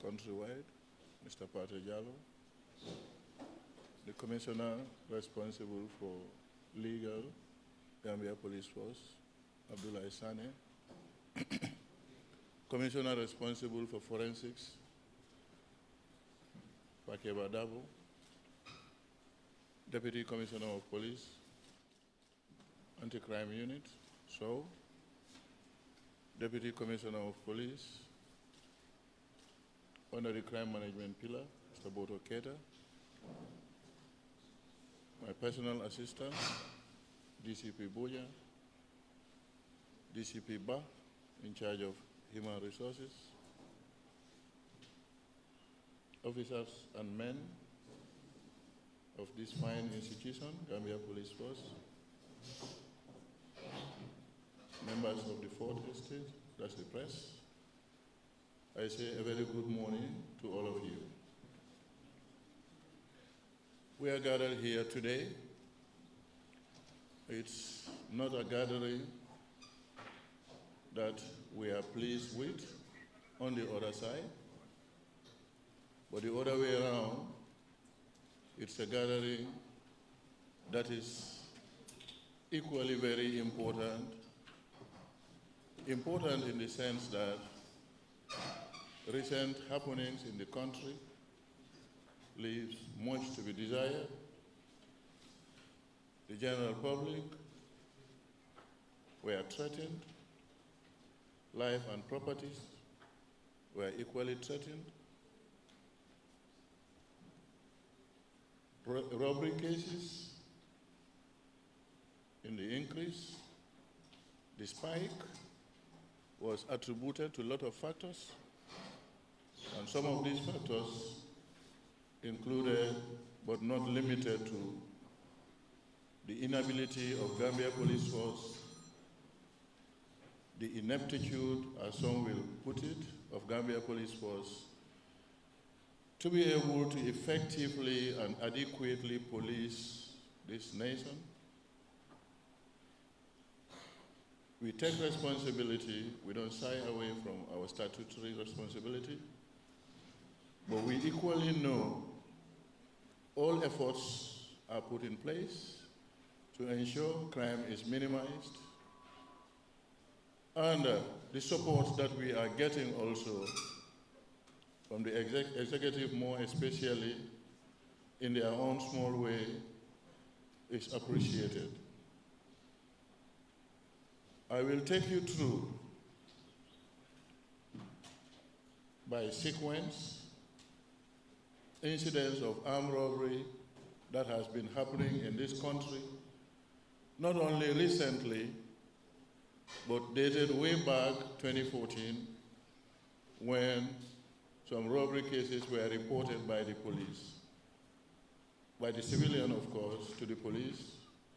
countrywide, Mr. Pate Jallo, the Commissioner responsible for legal, Gambia Police Force, Abdullah Sane, Commissioner responsible for forensics, Pakeba Dabo, Deputy Commissioner of Police, Anti-Crime Unit, so Deputy Commissioner of Police, under the Crime Management Pillar, Mr. Boto Keta, my personal assistant, DCP Boya, DCP Ba, in charge of Human Resources, officers and men of this fine institution, Gambia Police Force, members of the Fourth Estate, that's the press. I say a very good morning to all of you. We are gathered here today. It's not a gathering that we are pleased with on the other side, but the other way around, it's a gathering that is equally very important. Important in the sense that recent happenings in the country leaves much to be desired. The general public were threatened. Life and properties were equally threatened. Robbery cases in the increase. The spike was attributed to a lot of factors, and some of these factors included, but not limited to, the inability of Gambia Police Force, the ineptitude, as some will put it, of Gambia Police Force to be able to effectively and adequately police this nation. We take responsibility. We don't shy away from our statutory responsibility, but we equally know all efforts are put in place to ensure crime is minimized, and the support that we are getting also from the executive, more especially in their own small way, is appreciated. I will take you through by sequence incidents of armed robbery that has been happening in this country, not only recently, but dated way back 2014, when some robbery cases were reported by the police, by the civilian, of course, to the police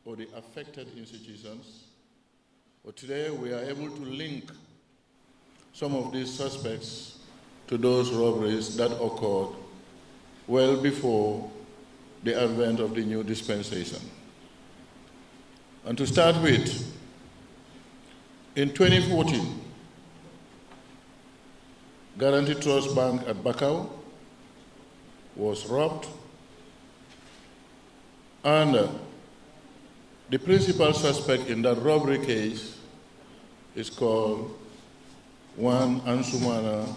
or the affected institutions. But today we are able to link some of these suspects to those robberies that occurred well before the advent of the new dispensation. And to start with, in 2014, Guarantee Trust Bank at Bakau was robbed, and the principal suspect in that robbery case is called one Ansumana,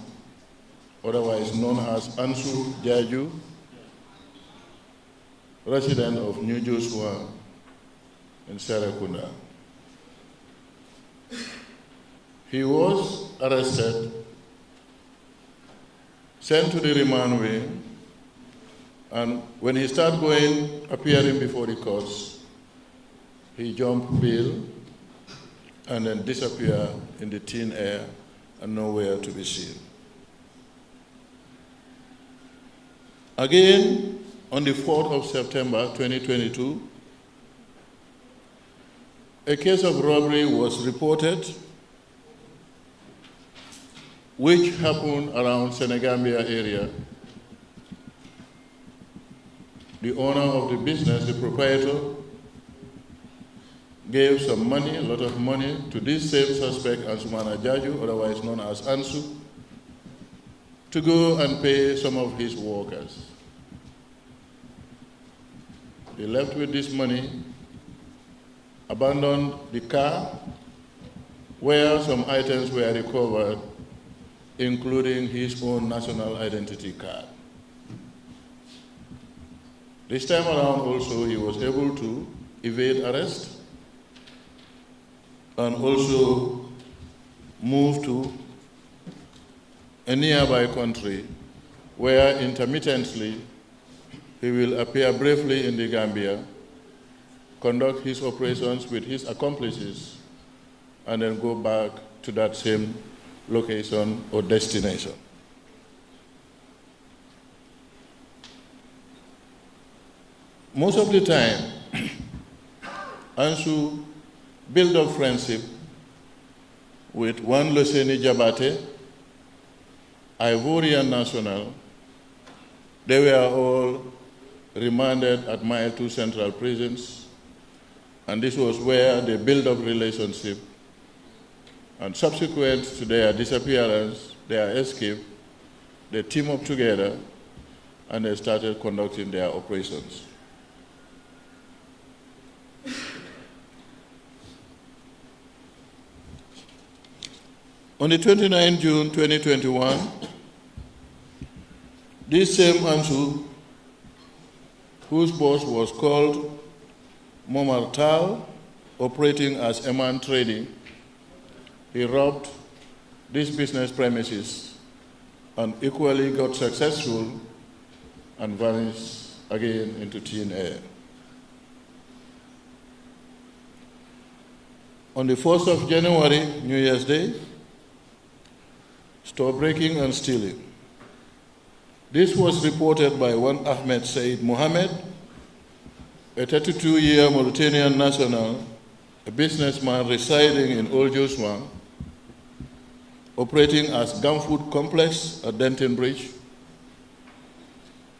otherwise known as Ansu Jaju, resident of New Joshua in Serekunda. He was arrested, sent to the remand wing, and when he started appearing before the courts, he jumped bail and then disappeared in the thin air and nowhere to be seen. Again, on the 4th of September 2022, a case of robbery was reported which happened around Senegambia area. The owner of the business, the proprietor, gave some money, a lot of money, to this same suspect, Ansumana Jaju, otherwise known as Ansu, to go and pay some of his workers. He left with this money, abandoned the car, where some items were recovered, including his own national identity card. This time around also, he was able to evade arrest and also move to a nearby country where intermittently he will appear briefly in the Gambia, conduct his operations with his accomplices, and then go back to that same location or destination. Most of the time, Ansu built up friendship with one Loseni Jabate, Ivorian national. They were all remanded at Mile 2 Central Prisons, and this was where they built up relationship. And subsequent to their disappearance, their escape, they teamed up together and they started conducting their operations. On the 29th June 2021, this same Ansu, whose boss was called Momar Tal, operating as Eman Trading, he robbed this business premises and equally got successful and vanished again into thin air. On the 1st of January, New Year's Day, store breaking and stealing. This was reported by one Ahmed Said Mohammed, a 32-year Mauritanian national, a businessman residing in Old Joshua, operating as Gumfood Complex at Denton Bridge,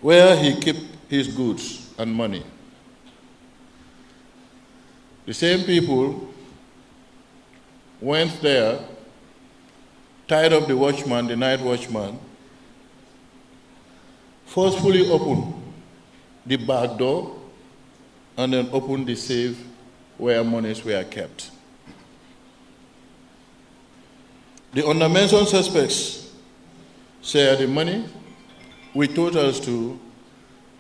where he kept his goods and money. The same people went there, tied up the watchman, the night watchman, forcefully opened the back door, and then opened the safe where monies were kept. The undermentioned suspects shared the money, which totals to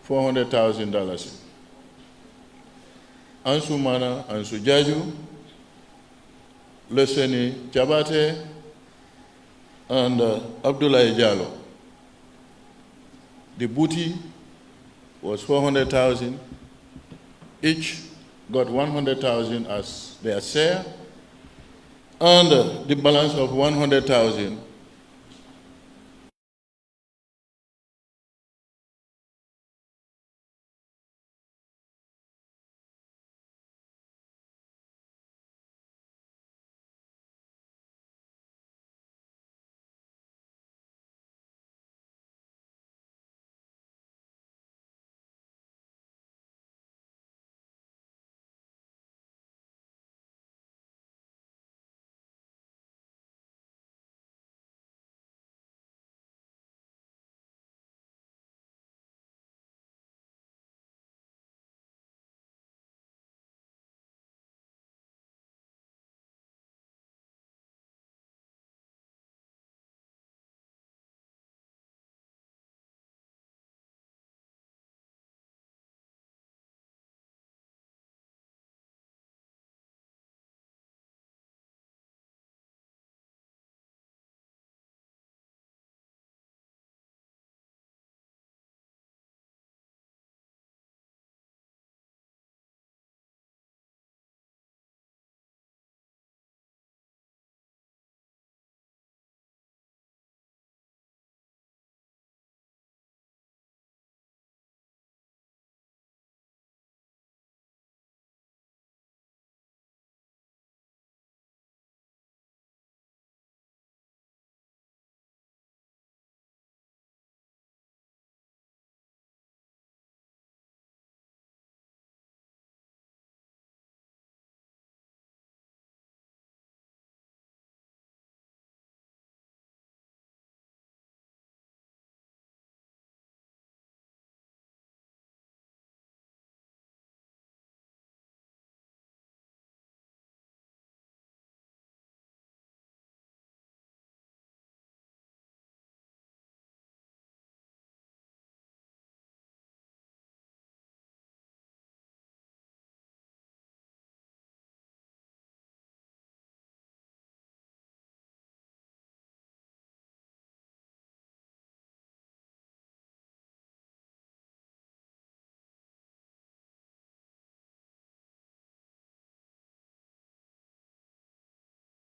$400,000. Ansu Mana, Ansu Jaju, Leseni Jabate, and Abdoulaye Diallo. The booty was $400,000. Each got $100,000 as their share, and the balance of $100,000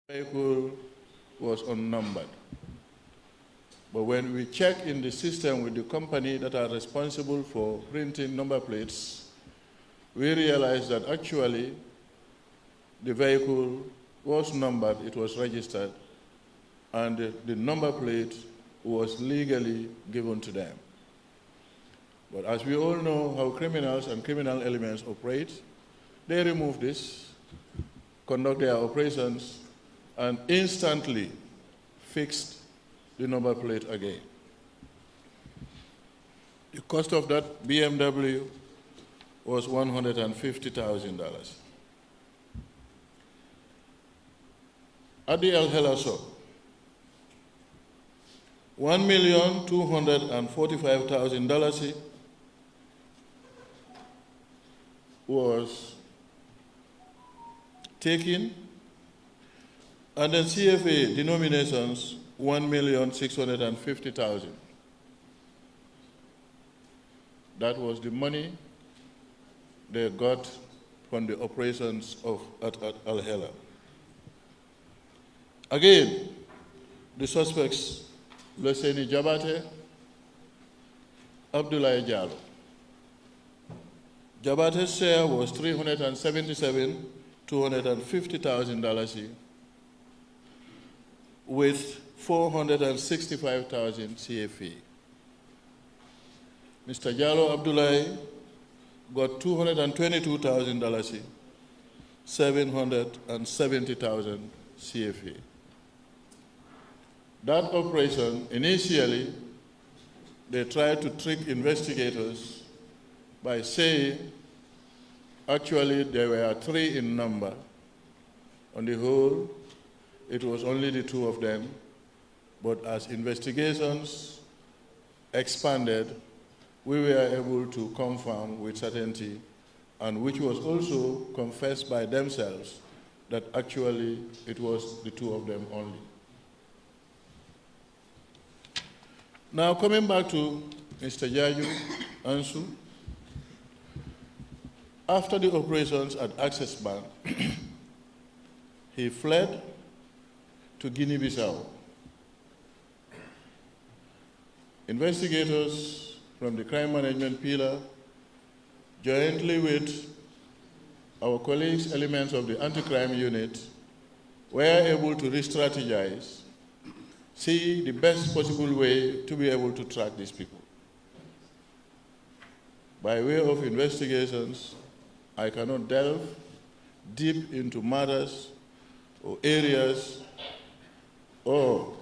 vehicle was unnumbered. But when we check in the system with the company that are responsible for printing number plates, we realized that actually the vehicle was numbered, it was registered, and the number plate was legally given to them. But as we all know how criminals and criminal elements operate, they remove this, conduct their operations, and instantly fixed the number plate again. The cost of that BMW was $150,000. At the El Hela shop, $1,245,000 was taken, and then CFA denominations, $1,650,000. That was the money they got from the operations at Al Hela. Again, the suspects, Leseni Jabate, Abdoulaye Diallo. Jabate's share was $377,250,000 with $465,000 CFA. Mr. Diallo Abdoulaye got $222,000, $770,000 CFA. That operation, initially, they tried to trick investigators by saying, actually, there were 3 in number. On the whole, it was only the 2 of them. But as investigations expanded, we were able to confirm with certainty, and which was also confessed by themselves, that actually it was the 2 of them only. Now, coming back to Mr. Jaju Ansu, after the operations at Access Bank, he fled to Guinea-Bissau. Investigators from the crime management pillar, jointly with our colleagues, elements of the anti-crime unit, were able to re-strategize, see the best possible way to be able to track these people. By way of investigations, I cannot delve deep into matters or areas or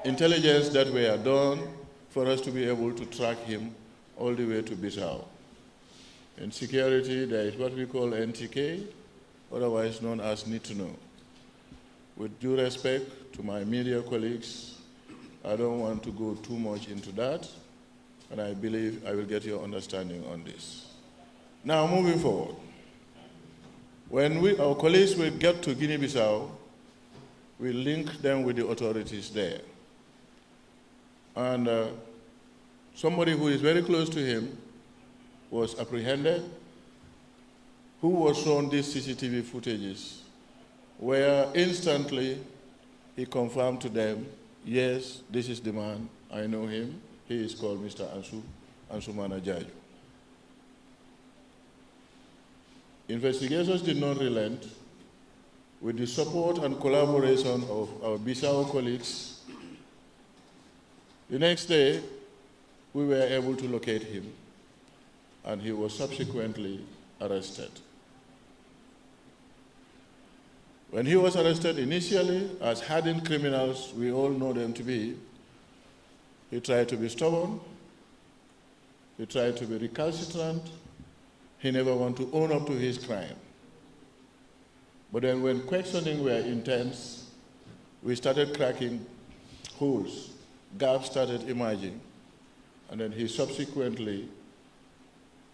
intelligence that were done for us to be able to track him all the way to Bissau. In security, there is what we call NTK, otherwise known as Need to Know. With due respect to my media colleagues, I don't want to go too much into that, and I believe I will get your understanding on this. Now, moving forward, when our colleagues will get to Guinea-Bissau, we link them with the authorities there. And somebody who is very close to him was apprehended, who was shown these CCTV footages, where instantly he confirmed to them, yes, this is the man, I know him, he is called Mr. Ansumana Jaju. Investigations did not relent. With the support and collaboration of our Bissau colleagues, the next day, we were able to locate him, and he was subsequently arrested. When he was arrested initially, as hardened criminals we all know them to be, he tried to be stubborn, he tried to be recalcitrant, he never wanted to own up to his crime. But then when questioning were intense, we started cracking holes, gaps started emerging, and then he subsequently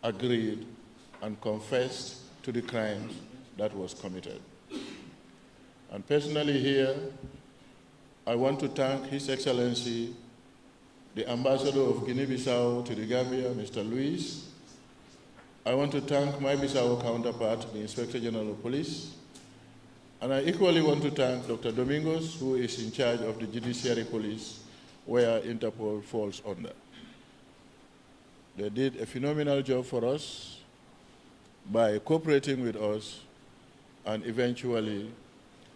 agreed and confessed to the crimes that was committed. And personally here, I want to thank His Excellency, the Ambassador of Guinea-Bissau to the Gambia, Mr. Luis. I want to thank my Bissau counterpart, the Inspector General of Police. And I equally want to thank Dr. Domingos, who is in charge of the Judiciary Police, where Interpol falls under. They did a phenomenal job for us by cooperating with us, and eventually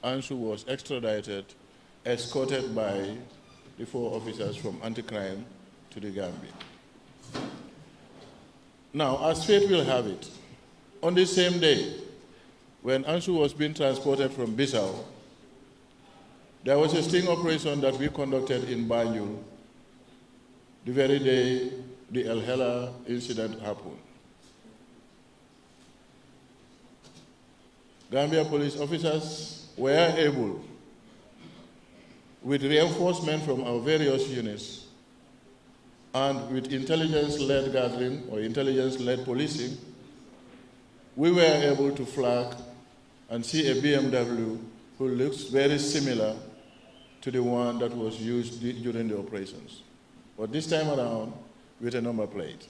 Ansu was extradited, escorted by the 4 officers from anti-crime to the Gambia. Now, as fate will have it, on the same day, when Ansu was being transported from Bissau, there was a sting operation that we conducted in Banjul the very day the El Hela incident happened. Gambia police officers were able, with reinforcement from our various units and with intelligence-led gathering or intelligence-led policing, we were able to flag and see a BMW who looks very similar to the one that was used during the operations, but this time around with a number plate.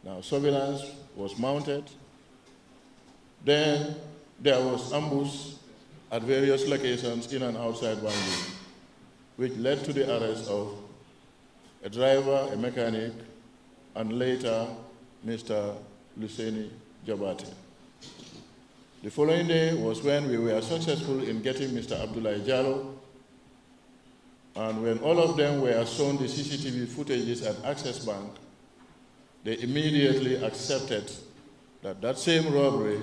Now, surveillance was mounted. Then there was ambush at various locations in and outside Banjul, which led to the arrest of a driver, a mechanic, and later Mr. Luceni Jabate. The following day was when we were successful in getting Mr. Abdoulaye Jallo, and when all of them were shown the CCTV footages at Access Bank, they immediately accepted that that same robbery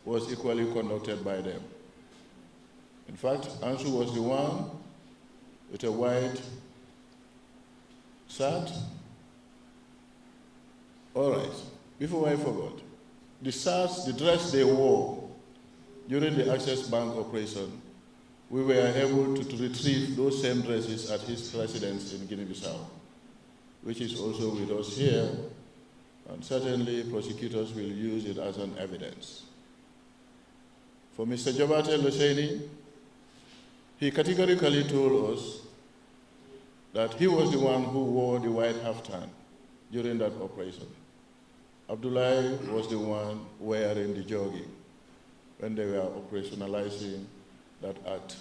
was equally conducted by them. In fact, Ansu was the one with a white shirt. All right, before I forgot, the shirts, the dress they wore during the Access Bank operation, we were able to retrieve those same dresses at his residence in Guinea-Bissau, which is also with us here, and certainly prosecutors will use it as an evidence. For Mr. Jabate Luseni, he categorically told us that he was the one who wore the white kaftan during that operation. Abdoulaye was the one wearing the jogging when they were operationalizing that act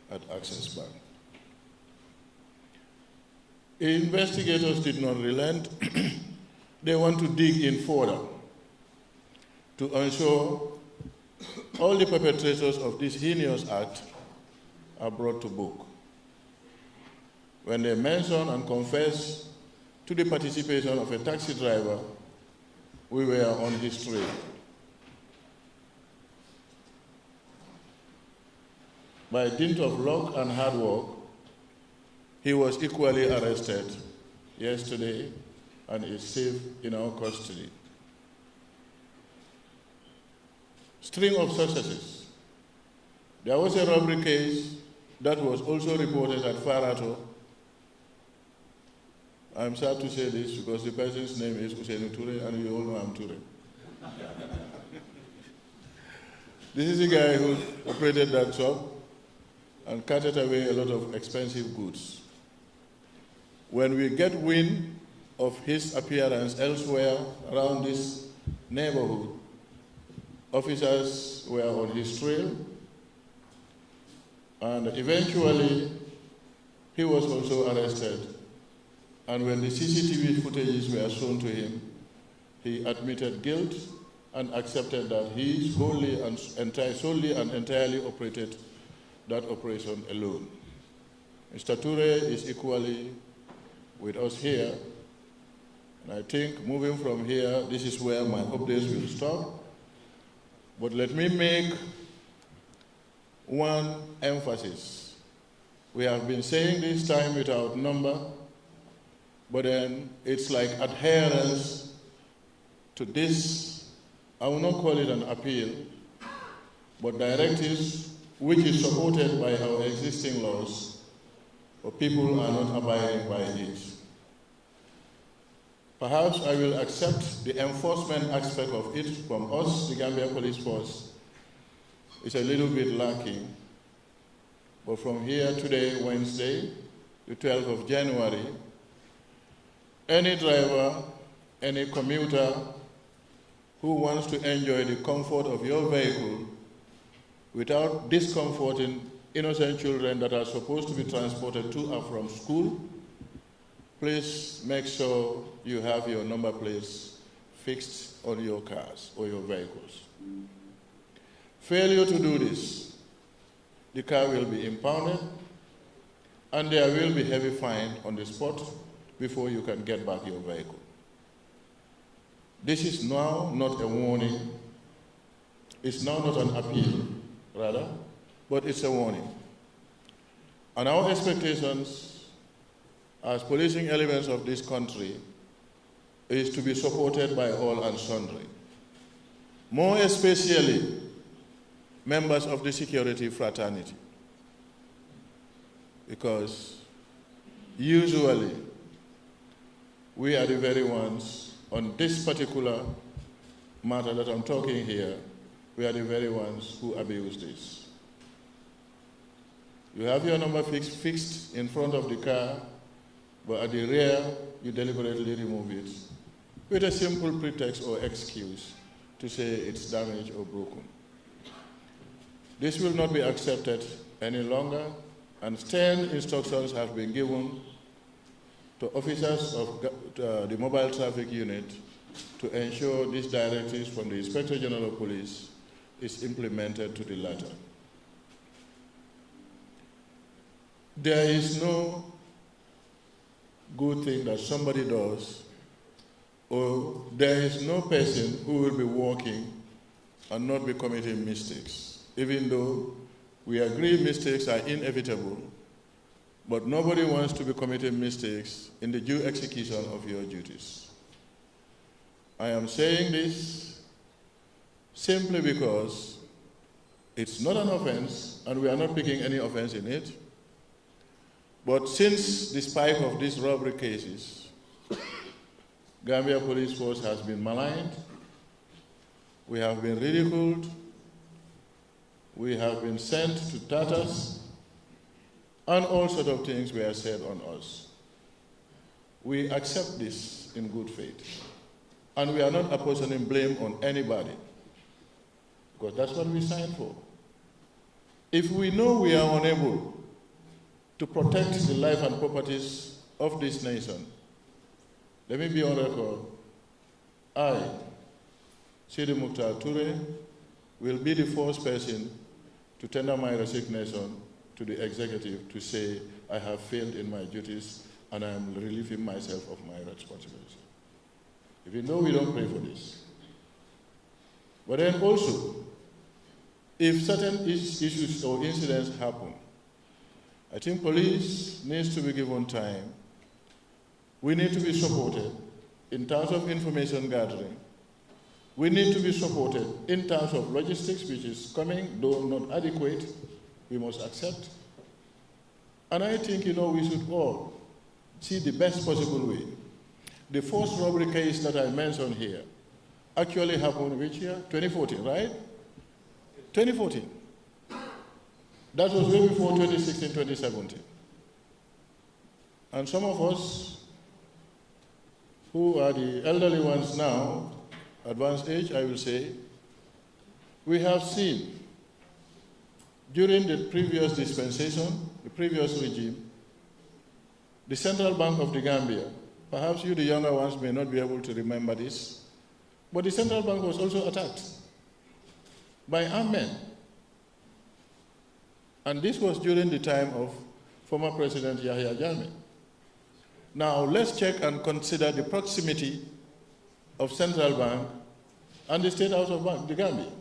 at Access Bank. Investigators did not relent. They want to dig in further to ensure all the perpetrators of this heinous act are brought to book. When they mention and confess to the participation of a taxi driver, we were on his trail. By dint of luck and hard work, he was equally arrested yesterday and is safe in our custody. String of successes. There was a robbery case that was also reported at Farato. I'm sad to say this because the person's name is Usainu Ture, and you all know I'm Ture. This is a guy who operated that shop and carted away a lot of expensive goods. When we get wind of his appearance elsewhere around this neighborhood, officers were on his trail, and eventually he was also arrested. And when the CCTV footages were shown to him, he admitted guilt and accepted that he solely and entirely operated that operation alone. Mr. Ture is equally with us here, and I think moving from here, this is where my updates will stop. But let me make one emphasis. We have been saying this time without number, but then it's like adherence to this, I will not call it an appeal, but directives which is supported by our existing laws, but people are not abiding by it. Perhaps I will accept the enforcement aspect of it from us, the Gambia Police Force. It's a little bit lacking. But from here today, Wednesday, the 12th of January, any driver, any commuter who wants to enjoy the comfort of your vehicle without discomforting innocent children that are supposed to be transported to and from school, please make sure you have your number plates fixed on your cars or your vehicles. Failure to do this, the car will be impounded and there will be heavy fine on the spot before you can get back your vehicle. This is now not a warning. It's now not an appeal, rather, but it's a warning. And our expectations as policing elements of this country is to be supported by all and sundry. More especially, members of the security fraternity. Because usually, we are the very ones on this particular matter that I'm talking here, we are the very ones who abuse this. You have your number fixed in front of the car, but at the rear, you deliberately remove it with a simple pretext or excuse to say it's damaged or broken. This will not be accepted any longer, and stern instructions have been given to officers of the Mobile Traffic Unit to ensure these directives from the Inspector General of Police is implemented to the letter. There is no good thing that somebody does, or there is no person who will be walking and not be committing mistakes, even though we agree mistakes are inevitable, but nobody wants to be committing mistakes in the due execution of your duties. I am saying this simply because it's not an offense, and we are not picking any offense in it. But since the spike of these robbery cases, Gambia Police Force has been maligned, we have been ridiculed, we have been sent to tatters, and all sorts of things were said on us. We accept this in good faith. And we are not apportioning blame on anybody, because that's what we signed for. If we know we are unable to protect the life and properties of this nation, let me be on record, I, Sidi Mukhtar Toure, will be the first person to tender my resignation to the executive to say I have failed in my duties and I am relieving myself of my responsibility. Even though we don't pray for this. But then also, if certain issues or incidents happen, I think police needs to be given time. We need to be supported in terms of information gathering. We need to be supported in terms of logistics, which is coming, though not adequate, we must accept. And I think, we should all see the best possible way. The first robbery case that I mentioned here actually happened which year? 2014, right? 2014. That was way before 2016, 2017. And some of us who are the elderly ones now, advanced age, I will say, we have seen during the previous dispensation, the previous regime, the Central Bank of the Gambia, perhaps you, the younger ones, may not be able to remember this, but the Central Bank was also attacked by armed men. And this was during the time of former President Yahya Jammeh. Now, let's check and consider the proximity of Central Bank and the State House of the Gambia.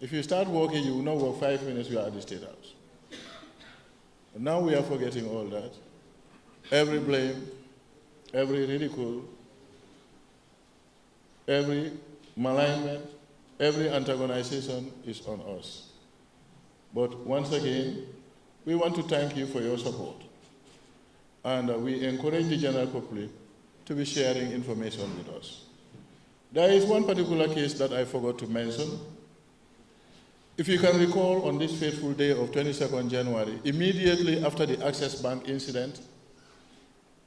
If you start walking, you will know for 5 minutes you are at the State House. And now we are forgetting all that. Every blame, every ridicule, every malignment, every antagonization is on us. But once again, we want to thank you for your support. And we encourage the general public to be sharing information with us. There is one particular case that I forgot to mention. If you can recall, on this fateful day of 22nd January, immediately after the Access Bank incident,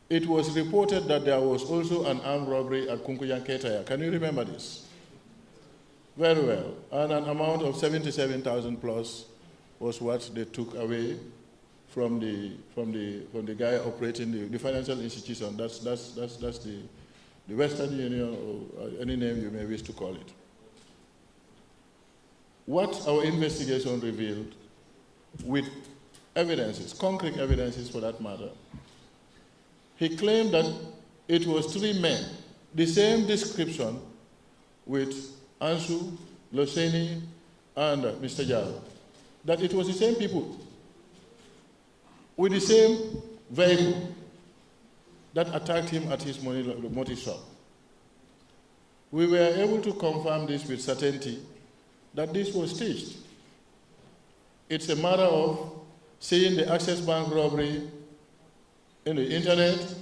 it was reported that there was also an armed robbery at Kunkuyan Ketaya. Can you remember this? Very well. And an amount of 77,000 plus was what they took away from the guy operating the financial institution. That's the Western Union, or any name you may wish to call it. What our investigation revealed, with evidences, concrete evidences for that matter, he claimed that it was 3 men, the same description with Ansu, Loseni, and Mr. Jalo, that it was the same people with the same vehicle that attacked him at his motor shop. We were able to confirm this with certainty that this was staged. It's a matter of seeing the Access Bank robbery in the internet.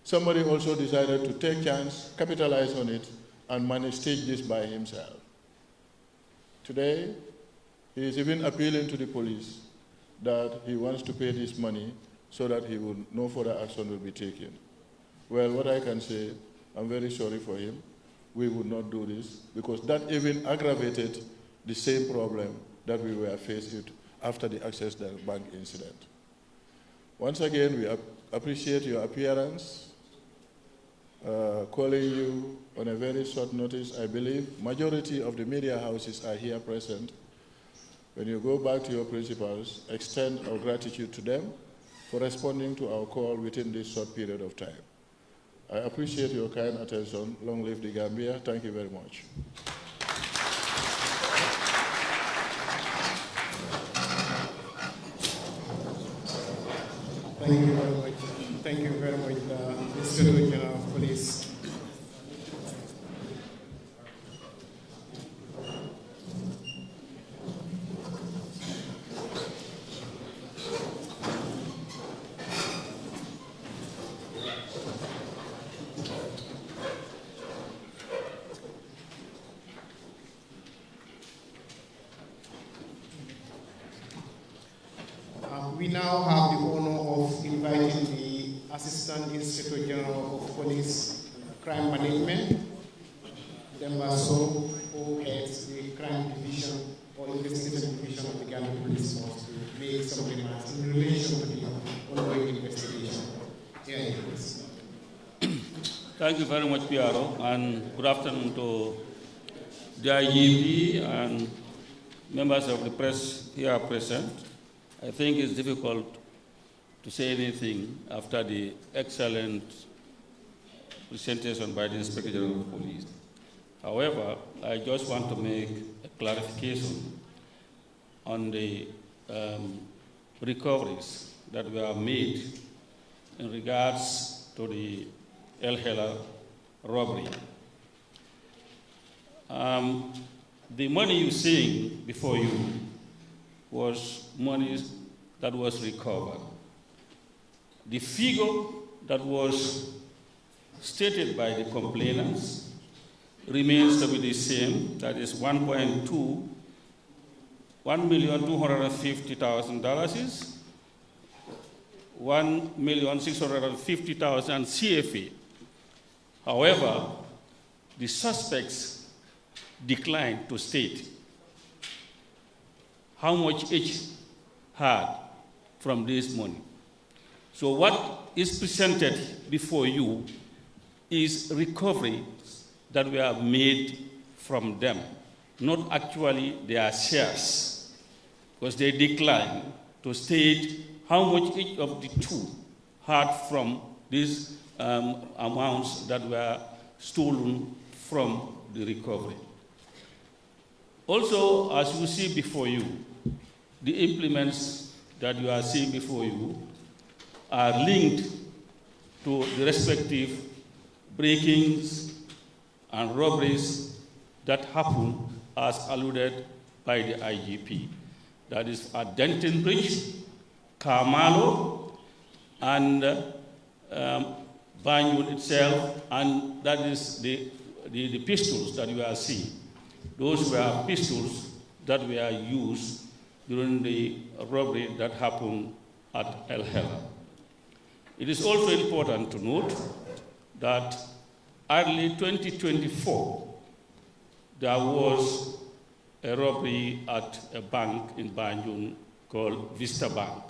Somebody also decided to take chance, capitalize on it, and stage this by himself. Today, he is even appealing to the police that he wants to pay this money so that no further action will be taken. Well, what I can say, I'm very sorry for him. We would not do this, because that even aggravated the same problem that we were faced with after the Access Bank incident. Once again, we appreciate your appearance, calling you on a very short notice. I believe majority of the media houses are here present. When you go back to your principals, extend our gratitude to them for responding to our call within this short period of time. I appreciate your kind attention. Long live the Gambia. Thank you very much. Thank you very much. Thank you very much, Mr. General of Police. We now have the honor of inviting the Assistant Inspector General of Police Crime Management, Dembaso, who heads the Crime Division or Investigation Division of the Gambia Police Force, to make some remarks in relation to the ongoing investigation. Here, please. Thank you very much, Piero, and good afternoon to the IGP and members of the press here present. I think it's difficult to say anything after the excellent presentation by the Inspector General of Police. However, I just want to make a clarification on the recoveries that were made in regards to the El Hela robbery. The money you're seeing before you was money that was recovered. The figure that was stated by the complainants remains to be the same, that is $1,250,000 is $1,650,000 CFA. However, the suspects declined to state how much each had from this money. So what is presented before you is recovery that we have made from them, not actually their shares, because they declined to state how much each of the two had from these amounts that were stolen from the recovery. Also, as you see before you, the implements that you are seeing before you are linked to the respective breakings and robberies that happen as alluded by the IGP. That is at Denton Bridge, Carmelo, and Banjul itself, and that is the pistols that you are seeing. Those were pistols that were used during the robbery that happened at El Hela. It is also important to note that early 2024, there was a robbery at a bank in Banjul called Vista Bank.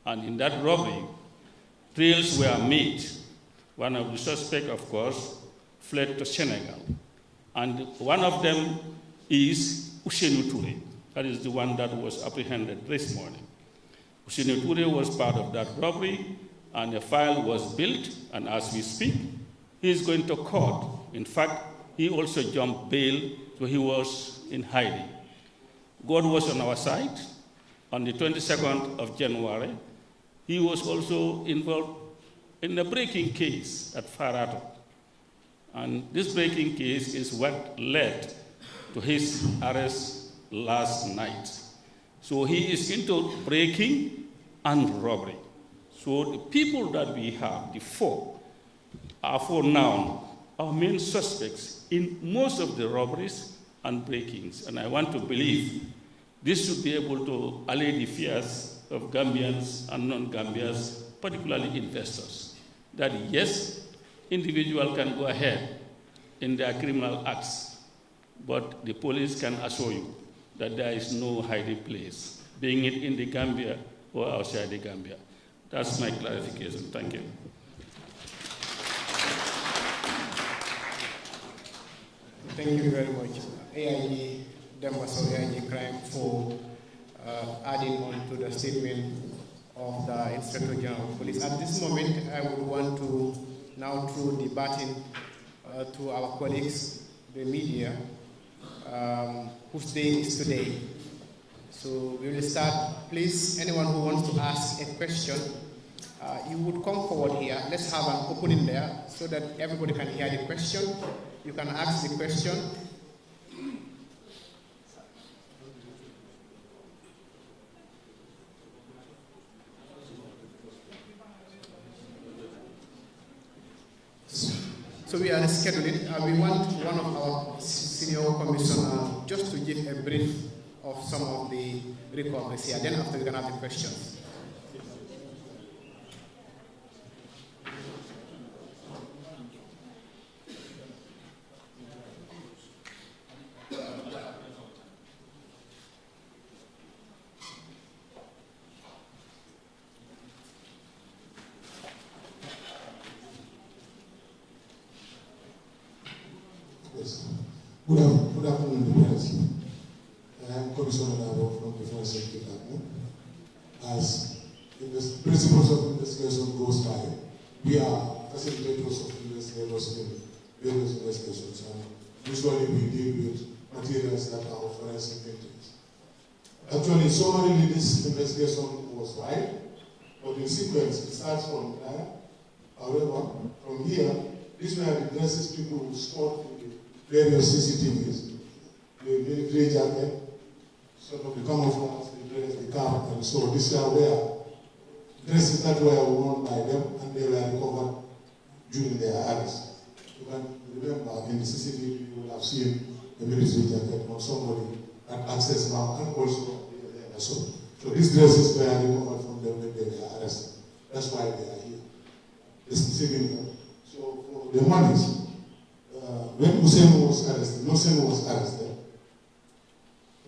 And in that robbery, trails were made. One of the suspects, of course, fled to Senegal. And one of them is Ousseynou Touré. That is the one that was apprehended this morning. Ousseynou Touré was part of that robbery, and a file was built, and as we speak, he is going to court. In fact, he also jumped bail, so he was in hiding. God was on our side. On the 22nd of January, he was also involved in a breaking case at Farato. And this breaking case is what led to his arrest last night. So he is into breaking and robbery. So the people that we have, the four, are for now our main suspects in most of the robberies and breakings. And I want to believe this should be able to allay the fears of Gambians and non-Gambians, particularly investors, that yes, individual can go ahead in their criminal acts, but the police can assure you that there is no hiding place, being it in the Gambia or outside the Gambia. That's my clarification. Thank you. Thank you very much, AIG Dembaso, AIG Crime, for adding on to the statement of the Inspector General of Police. At this moment, I would want to now throw the baton to our colleagues, the media, whose day is today. So we will start. Please, anyone who wants to ask a question, you would come forward here. Let's have an opening there so that everybody can hear the question. You can ask the question. So we are scheduling. We want one of our senior commissioners just to give a brief of some of the recoveries here. Then after we can have the questions. Good afternoon, Defense. I am Commissioner Dabo from the Defense Department. As the principles of investigation goes by, we are facilitators of investigators in various investigations, and usually we deal with materials that are of forensic interest. Actually, summarily, this investigation was wide, but in sequence, it starts from there. However, from here, these were the dresses people stored in the various CCTVs, the military jacket, sort of the camouflage, the dress, the car, and so these are where dresses that were worn by them, and they were recovered during their arrest. You can remember in the CCTV, you will have seen the military jacket on somebody at access now, and also the assault. So these dresses were recovered from them when they were arrested. That's why they are here. The civilian. So for the monies, when Hussein was arrested,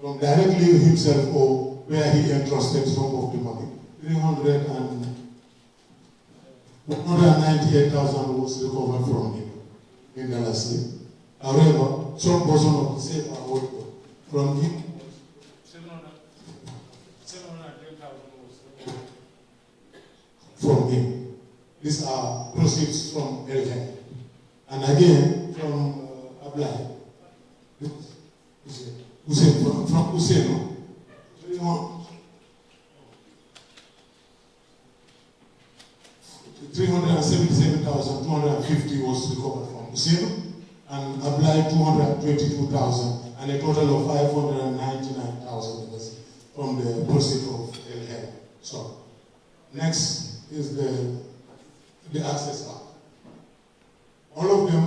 from directly himself or where he entrusted some of the money, 198,000 was recovered from him in the last year. However, some portion of the same award from him. 710,000 was recovered from him. These are proceeds from LHA. And again, from Ablai. Hussein, from Hussein. 377,250 was recovered from Hussein, and Ablai 222,000, and a total of 599,000 was from the proceeds of LHA. So, next is the access act. All of them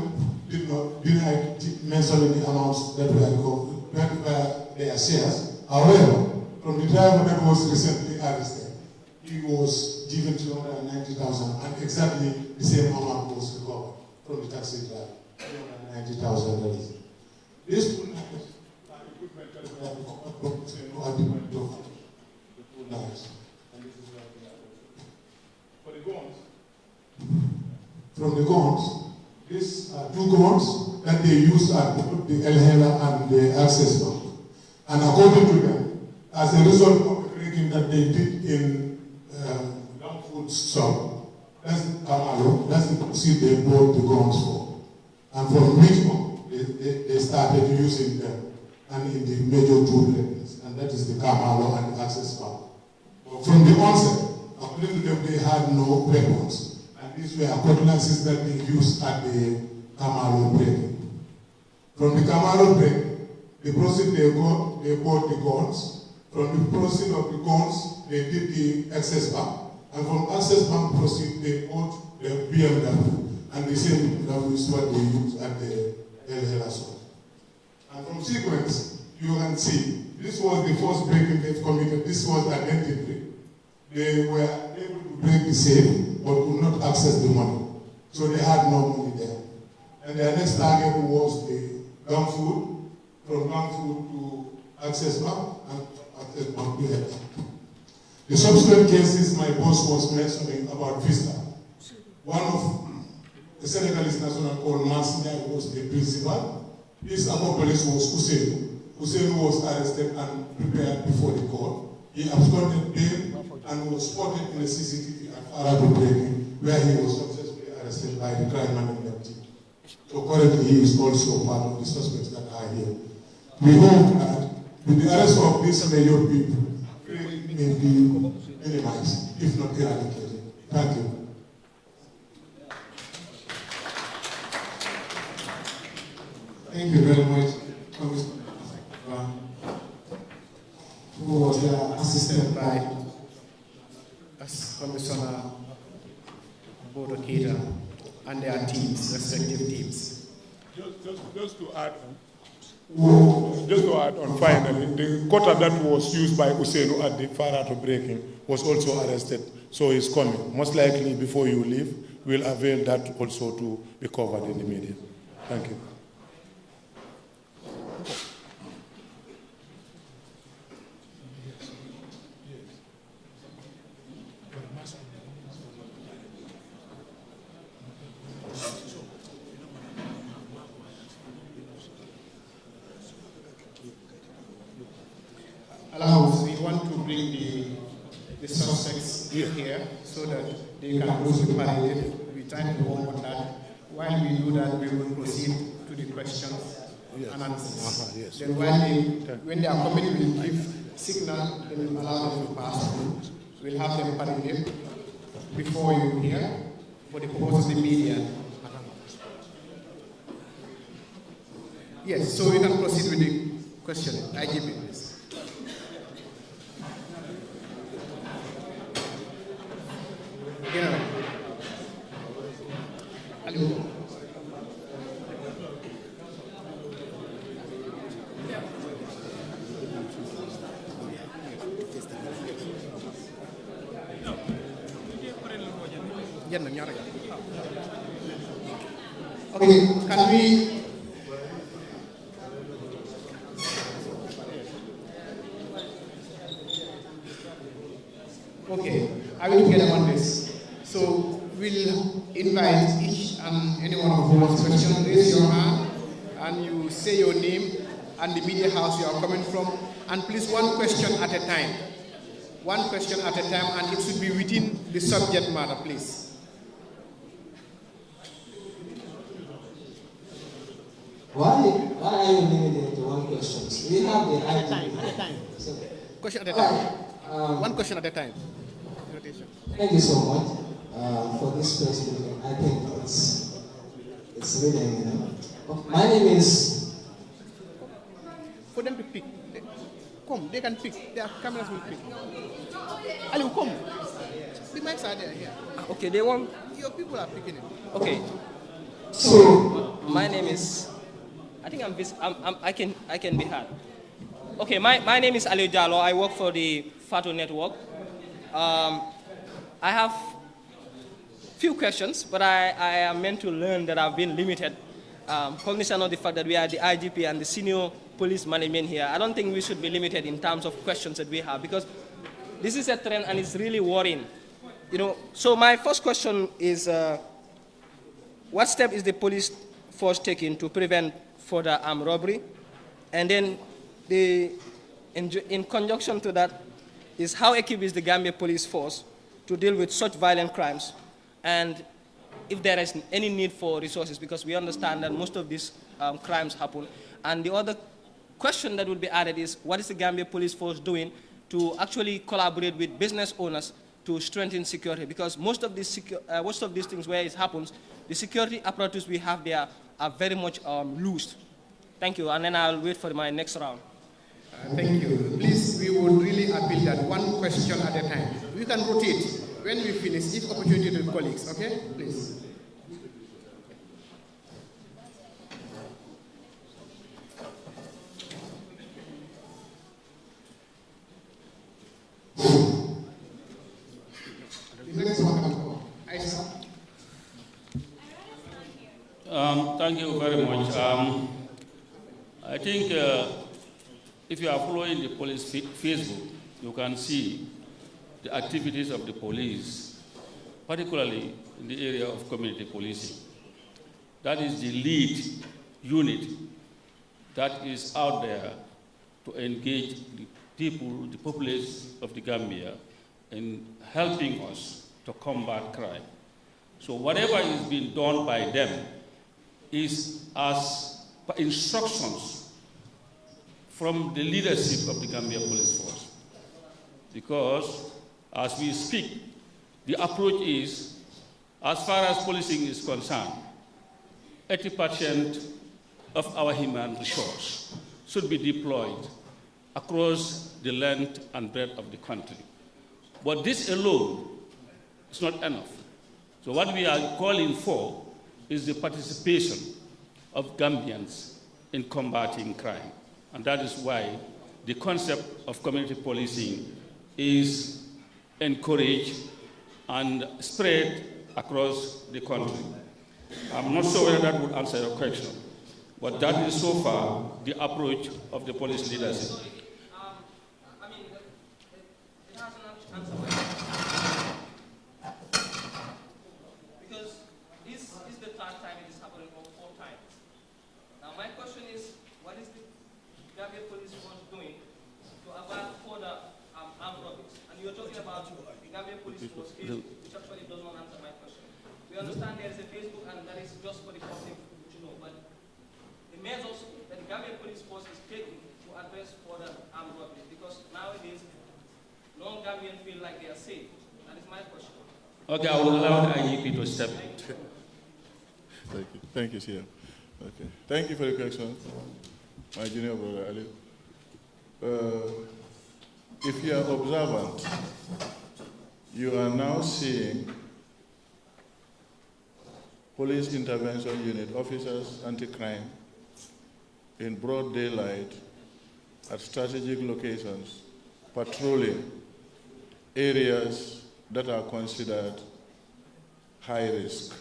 didn't mention the amounts that were recovered, their shares. However, from the driver that was recently arrested, he was given 290,000, and exactly the same amount was recovered from the taxi driver, $290,000. These 2 knives are equipment that we have at the point of the 2 knives. And this is where we are. For the guns, from the guns, these are 2 guns that they use at both the Elhela and the Access Bank. And according to them, as a result of the breaking that they did in Long Food Shop, that's Kamalo, that's the proceed they bought the guns for. And from Richmond, they started using them and in the major 2 places, and that is the Kamalo and the Access Bank. But from the onset, according to them, they had no weapons. And these were cutlasses that they used at the Kamalo breaking. From the Kamalo break, the proceed they bought the guns. From the proceed of the guns, they did the Access Bank. And from Access Bank proceed, they bought the BMW. And the same BMW is what they use at the El Helason. And from sequence, you can see, this was the first breaking they've committed. This was identity. They were able to break the safe, but could not access the money. So they had no money there. And their next target was the gun food, from gun food to Access Bank, and Access Bank to head. The subsequent cases my boss was mentioning about Vista. One of the Senegalese national called Mansinia was the principal. His accomplice was Hussein. Hussein was arrested and prepared before the court. He absconded bail and was spotted in a CCTV at Arab breaking, where he was successfully arrested by the crime management team. So currently he is also part of the suspects that are here. We hope that with the arrest of these major people, crime may be minimized, if not eradicated. Thank you. Thank you very much, Commissioner, who was assisted by Commissioner Bodo Keita and their teams, respective teams. Just to add on finally, the quota that was used by Usainu at the Farato breaking was also arrested, so he's coming. Most likely before you leave, we'll avail that also to be covered in the media. Thank you. We want to bring the suspects here so that they can also be paraded. We try to work on that. While we do that, we will proceed to the questions and answers. Yes. Then when they are coming, we will give signal, then we'll allow them to pass through. We'll have them paraded before you here for the purpose of the media. Yes, so we can proceed with the question. IGP, please. Okay, can we okay, I will get on this. So we'll invite each and anyone who wants a question, raise your hand and you say your name and the media house you are coming from, and please one question at a time. One question at a time, and it should be within the subject matter, please. Why are you limited to one question? We have the At a time. So, Question at a time. One question at a time. thank you so much for this question. I think it's really, you know. My name is. For them to pick. Come, they can pick. Their cameras will pick. Ali, come. The mics are there here. Okay, they want. Your people are picking it. Okay. So my name is. I think I can be heard. Okay, my name is Ali Jallo. I work for the Fato Network. I have few questions, but I am meant to learn that I've been limited cognizant of the fact that we are the IGP and the senior police management here, I don't think we should be limited in terms of questions that we have, because this is a trend and it's really worrying. So my first question is, what step is the police force taking to prevent further armed robbery? And then in conjunction to that is, how equipped is the Gambia police force to deal with such violent crimes? And if there is any need for resources, because we understand that most of these crimes happen. And the other question that would be added is, what is the Gambia police force doing to actually collaborate with business owners to strengthen security? Because most of these things where it happens, the security apparatus we have there are very much loose. Thank you, and then I'll wait for my next round. Thank you. Please, we would really appeal that one question at a time. We can rotate. When we finish, give opportunity to colleagues, okay? Please. The next one, Aisha. Thank you very much. I think if you are following the police Facebook, you can see the activities of the police, particularly in the area of community policing. That is the lead unit that is out there to engage the people, the populace of the Gambia, in helping us to combat crime. So whatever is being done by them is as instructions from the leadership of the Gambia Police Force. Because as we speak, the approach is, as far as policing is concerned, 80% of our human resource should be deployed across the length and breadth of the country. But this alone is not enough. So what we are calling for is the participation of Gambians in combating crime. And that is why the concept of community policing is encouraged and spread across the country. I'm not sure whether that would answer your question, but that is so far the approach of the police leadership. I mean, it has an answer. Because this is the third time it is happening, or 4 times. Now my question is, what is the Gambia Police Force doing to avoid further armed robberies? And you're talking about the Gambia Police Force Facebook, which actually does not answer my question. We understand there is a Facebook and that is just for the public to know, but the measures that the Gambia Police Force is taking to address further armed robberies, because nowadays non-Gambians feel like they are safe. That is my question. Okay, I will allow the IGP to step in. Thank you. Thank you, Sir. Okay. Thank you for the question, my junior brother Ali. If you are observant, you are now seeing police intervention unit officers, anti-crime, in broad daylight at strategic locations, patrolling areas that are considered high risk.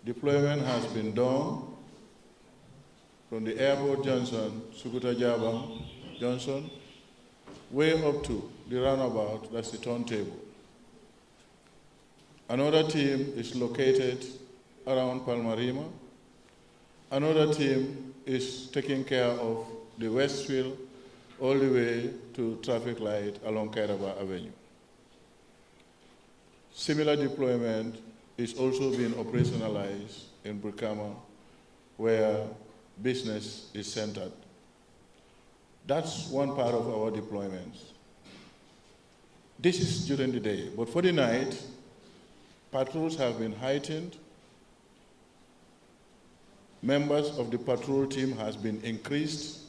Deployment has been done from the airport Johnson, Sukuta Jabang, Johnson, way up to the roundabout, that's the turntable. Another team is located around Palmarima. Another team is taking care of the Westfield all the way to traffic light along Kairaba Avenue. Similar deployment is also being operationalized in Brikama, where business is centered. That's one part of our deployments. This is during the day, but for the night, patrols have been heightened. Members of the patrol team has been increased.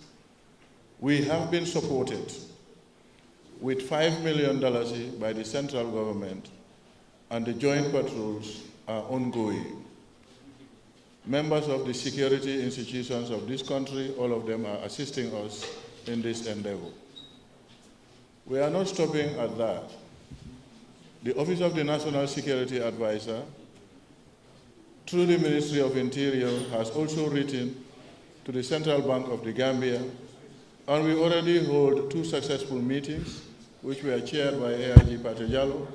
We have been supported with $5 million by the central government, and the joint patrols are ongoing. Members of the security institutions of this country, all of them are assisting us in this endeavor. We are not stopping at that. The Office of the National Security Advisor, through the Ministry of Interior, has also written to the Central Bank of the Gambia, and we already hold 2 successful meetings, which were chaired by AIG Patejalo,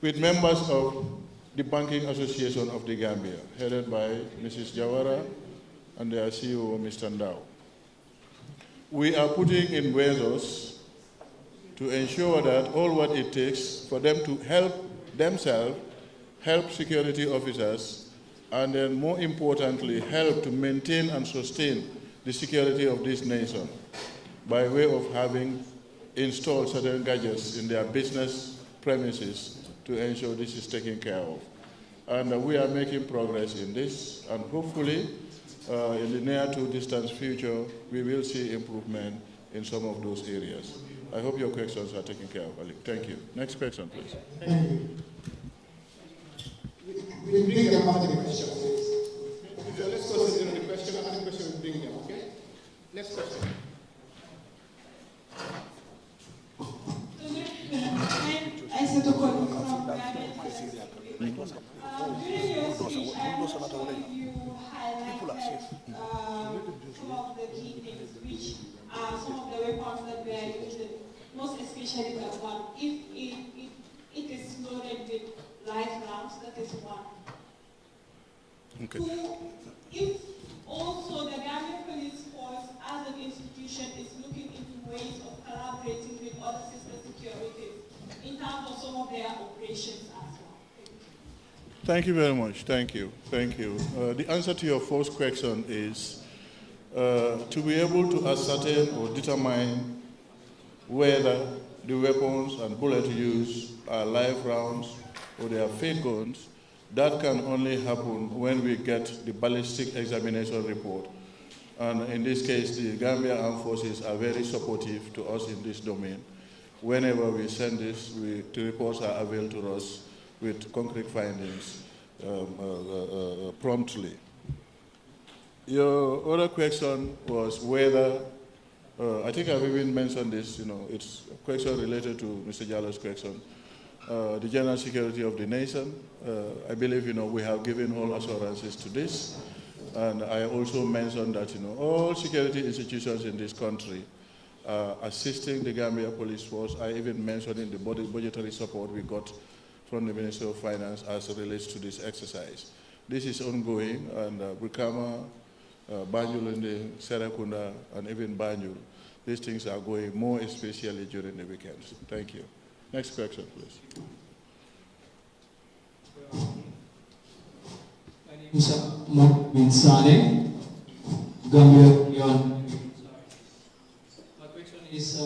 with members of the Banking Association of the Gambia, headed by Mrs. Jawara and their CEO, Mr. Ndao. We are putting in measures to ensure that all what it takes for them to help themselves, help security officers, and then more importantly, help to maintain and sustain the security of this nation by way of having installed certain gadgets in their business premises to ensure this is taken care of. And we are making progress in this, and hopefully in the near to distant future, we will see improvement in some of those areas. I hope your questions are taken care of, Ali. Thank you. Next question, please. Thank you. We bring them after the question, please. So let's consider the question. After the question, we bring them, okay? Next question. I said to call from Ghana. During your speech, I also you highlighted some of the key things, which are some of the weapons that we are using, most especially the gun. If it is loaded with live rounds, that is one. Okay. Two, if also the Gambia Police Force as an institution is looking into ways of collaborating with other sister securities in terms of some of their operations as well. Thank you very much. Thank you. Thank you. The answer to your first question is to be able to ascertain or determine whether the weapons and bullet used are live rounds or they are fake guns. That can only happen when we get the ballistic examination report. And in this case, the Gambia Armed Forces are very supportive to us in this domain. Whenever we send this, the reports are availed to us with concrete findings promptly. Your other question was whether, I think I've even mentioned this, it's a question related to Mr. Jallo's question, the general security of the nation. I believe, we have given all assurances to this. And I also mentioned that, all security institutions in this country are assisting the Gambia Police Force. I even mentioned in the budgetary support we got from the Ministry of Finance as it relates to this exercise. This is ongoing, and Brikama, Banjul, Serakunda, and even Banjul, these things are going more especially during the weekends. Thank you. Next question, please. My name is Ahmad bin Saleh, Gambia. My question is,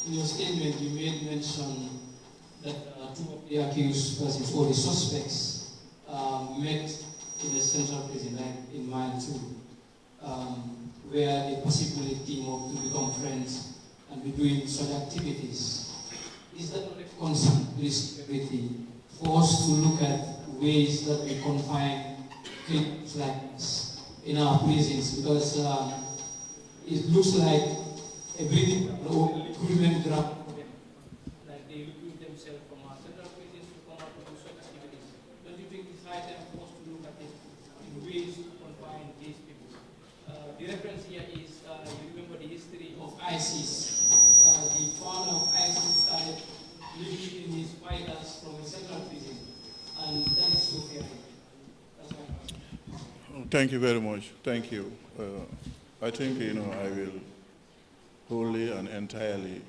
in your statement you made mention that 2 of the accused persons or the suspects met in the central prison, like in Mile 2, where they possibly team up to become friends and be doing such activities. Is that not a concern to the security for us to look at ways that we confine criminals like this in our prisons? Because it looks like a breeding or recruitment ground. Like they recruit themselves from our central prisons to come out to do such activities. Don't you think it's high time for us to look at it in ways to confine these people? The reference here is, you remember the history of ISIS. The founder of ISIS started living in his fighters from a central prison, and that is so fair. That's my question. Thank you very much. Thank you. I think, I will wholly and entirely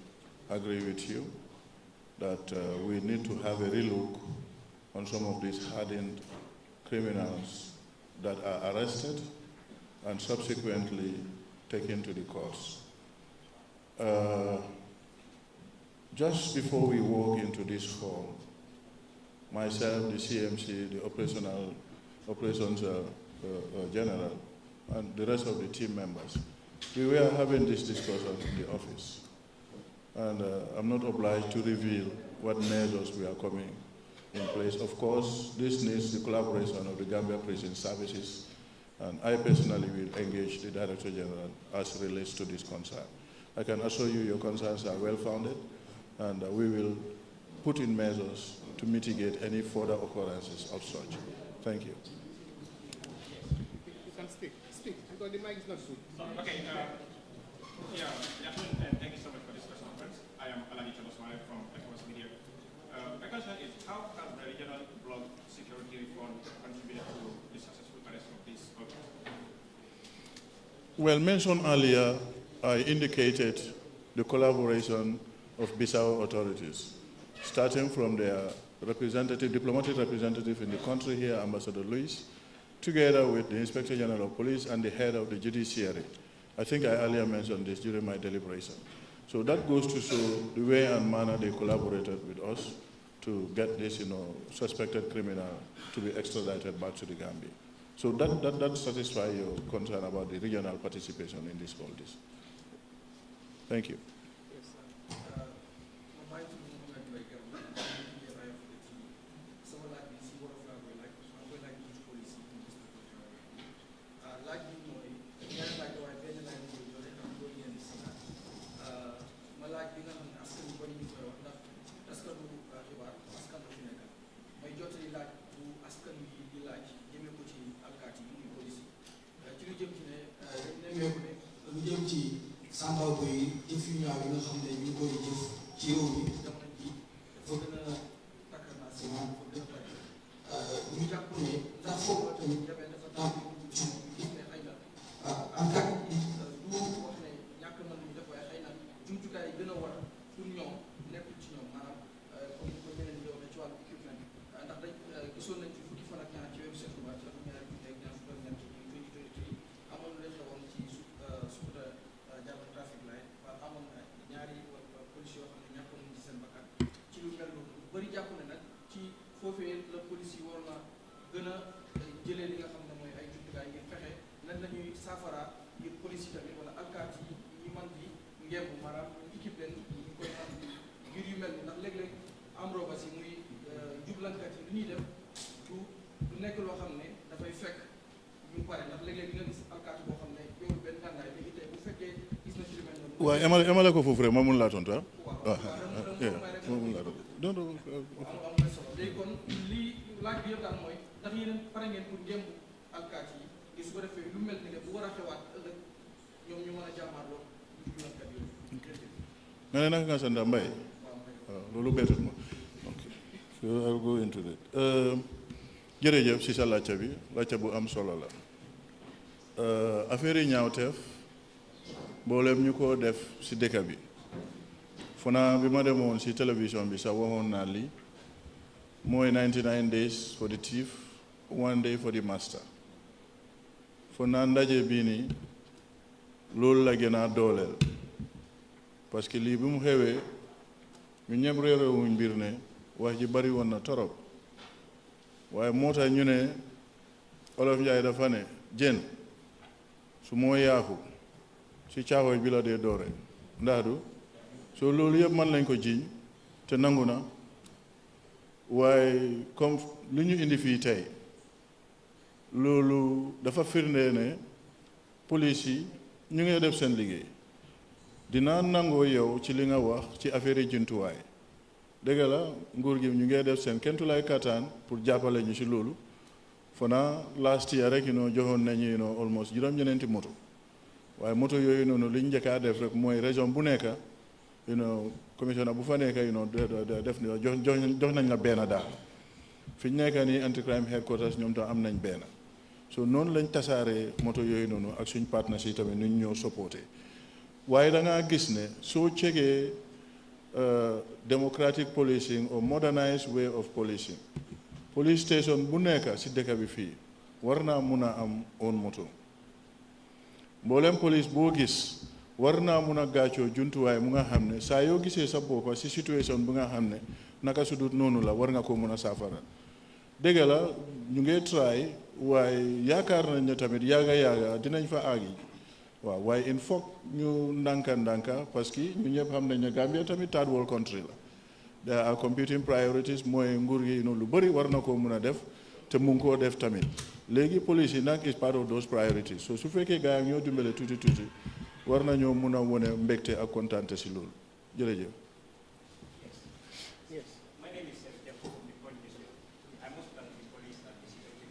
agree with you that we need to have a relook on some of these hardened criminals that are arrested and subsequently taken to the courts. Just before we walk into this hall, myself, the CMC, the operations general, and the rest of the team members, we were having this discussion in the office. And I'm not obliged to reveal what measures we are coming in place. Of course, this needs the collaboration of the Gambia Prison Services, and I personally will engage the Director General as it relates to this concern. I can assure you your concerns are well-founded, and we will put in measures to mitigate any further occurrences of such. Thank you. You can speak, because the mic is not good. Okay. Thank you so much for this press conference. I am Alani Chaboswale from Ecowas Media. My question is, how has the regional bloc security reform contributed to the successful arrest of this object? Well, mentioned earlier, I indicated the collaboration of Bissau authorities, starting from their diplomatic representative in the country here, Ambassador Luis, together with the Inspector General of Police and the head of the judiciary. I think I earlier mentioned this during my deliberation. So that goes to show the way and manner they collaborated with us to get this, suspected criminal to be extradited back to the Gambia. So that satisfies your concern about the regional participation in all this. Thank you. Well, emale ko fofu rek ma mun la tontu ah. Nga ne naka nga sant Mbaye loolu betut ma. Okay, so I'll go into that. Jërëjëf si sa laajte bi laajte bu am solo la. Affaire yi ñaawteef mboolem ñu ko def si dëkk bi fona bi ma demoon si télévision bi sax waxoon naa li mooy 99 days for the thief, 1 day for the master. Fona ndaje bii nii loolu la gën a dooleel parce que lii bi mu xewee ñu ñëpp réerewuñ mbir ne wax ji bari woon na torop waaye moo tax ñu ne Olof Njaay dafa ne jën su moo yaaxu si caaxooj bi la dee doore ndax du soo loolu yëpp man lañ ko jiiñ te nangu na waaye comme lu ñu indi fii tey loolu dafa firnde ne police yi ñu ngi def seen liggéey dinaa nangoo yow ci li nga wax ci affaire yi jumtuwaay dëgg la nguur gi ñu ngi def seen kentulaay kattaan pour jàppale ñu si loolu fona last year rek joxoon nañu almost juróom-ñeneenti moto waaye moto yooyu noonu li ñu njëkk a def rek mooy région bu nekk commissioner bu fa nekk def jox nañ la benn daal fi ñu nekk nii anti crime headquarters ñoom tam am nañ benn so noonu lañ tasaaree moto yooyu noonu ak suñ partenaires yi tamit nuñ ñoo supporté waaye da ngaa gis ne soo cegee democratic policing or modernized way of policing police station bu nekk si dëkk bi fii war naa mun a am own moto mboolem police boo gis war naa mun a gàccoo jumtuwaay mu nga xam ne saa yoo gisee sa boppa si situation bu nga xam ne naka su dut noonu la war nga ko mun a saafara dëgg la ñu ngi try waaye yaakaar nañ ne tamit yaaga dinañ fa àggi waaw waaye il faut ñu ndànka parce que ñu ñëpp xam nañ ne Gambia tamit third world country la there are competing priorities mooy nguur gi lu bëri war na koo mun a def te mu ngi koo def tamit léegi police yi nag is part of those priorities so su fekkee gaa yi ñoo dimbale tuuti war nañoo mun a wone mbégte ak kontaante si loolu jërëjëf. My name is Jeff from the police. I must thank the police and the security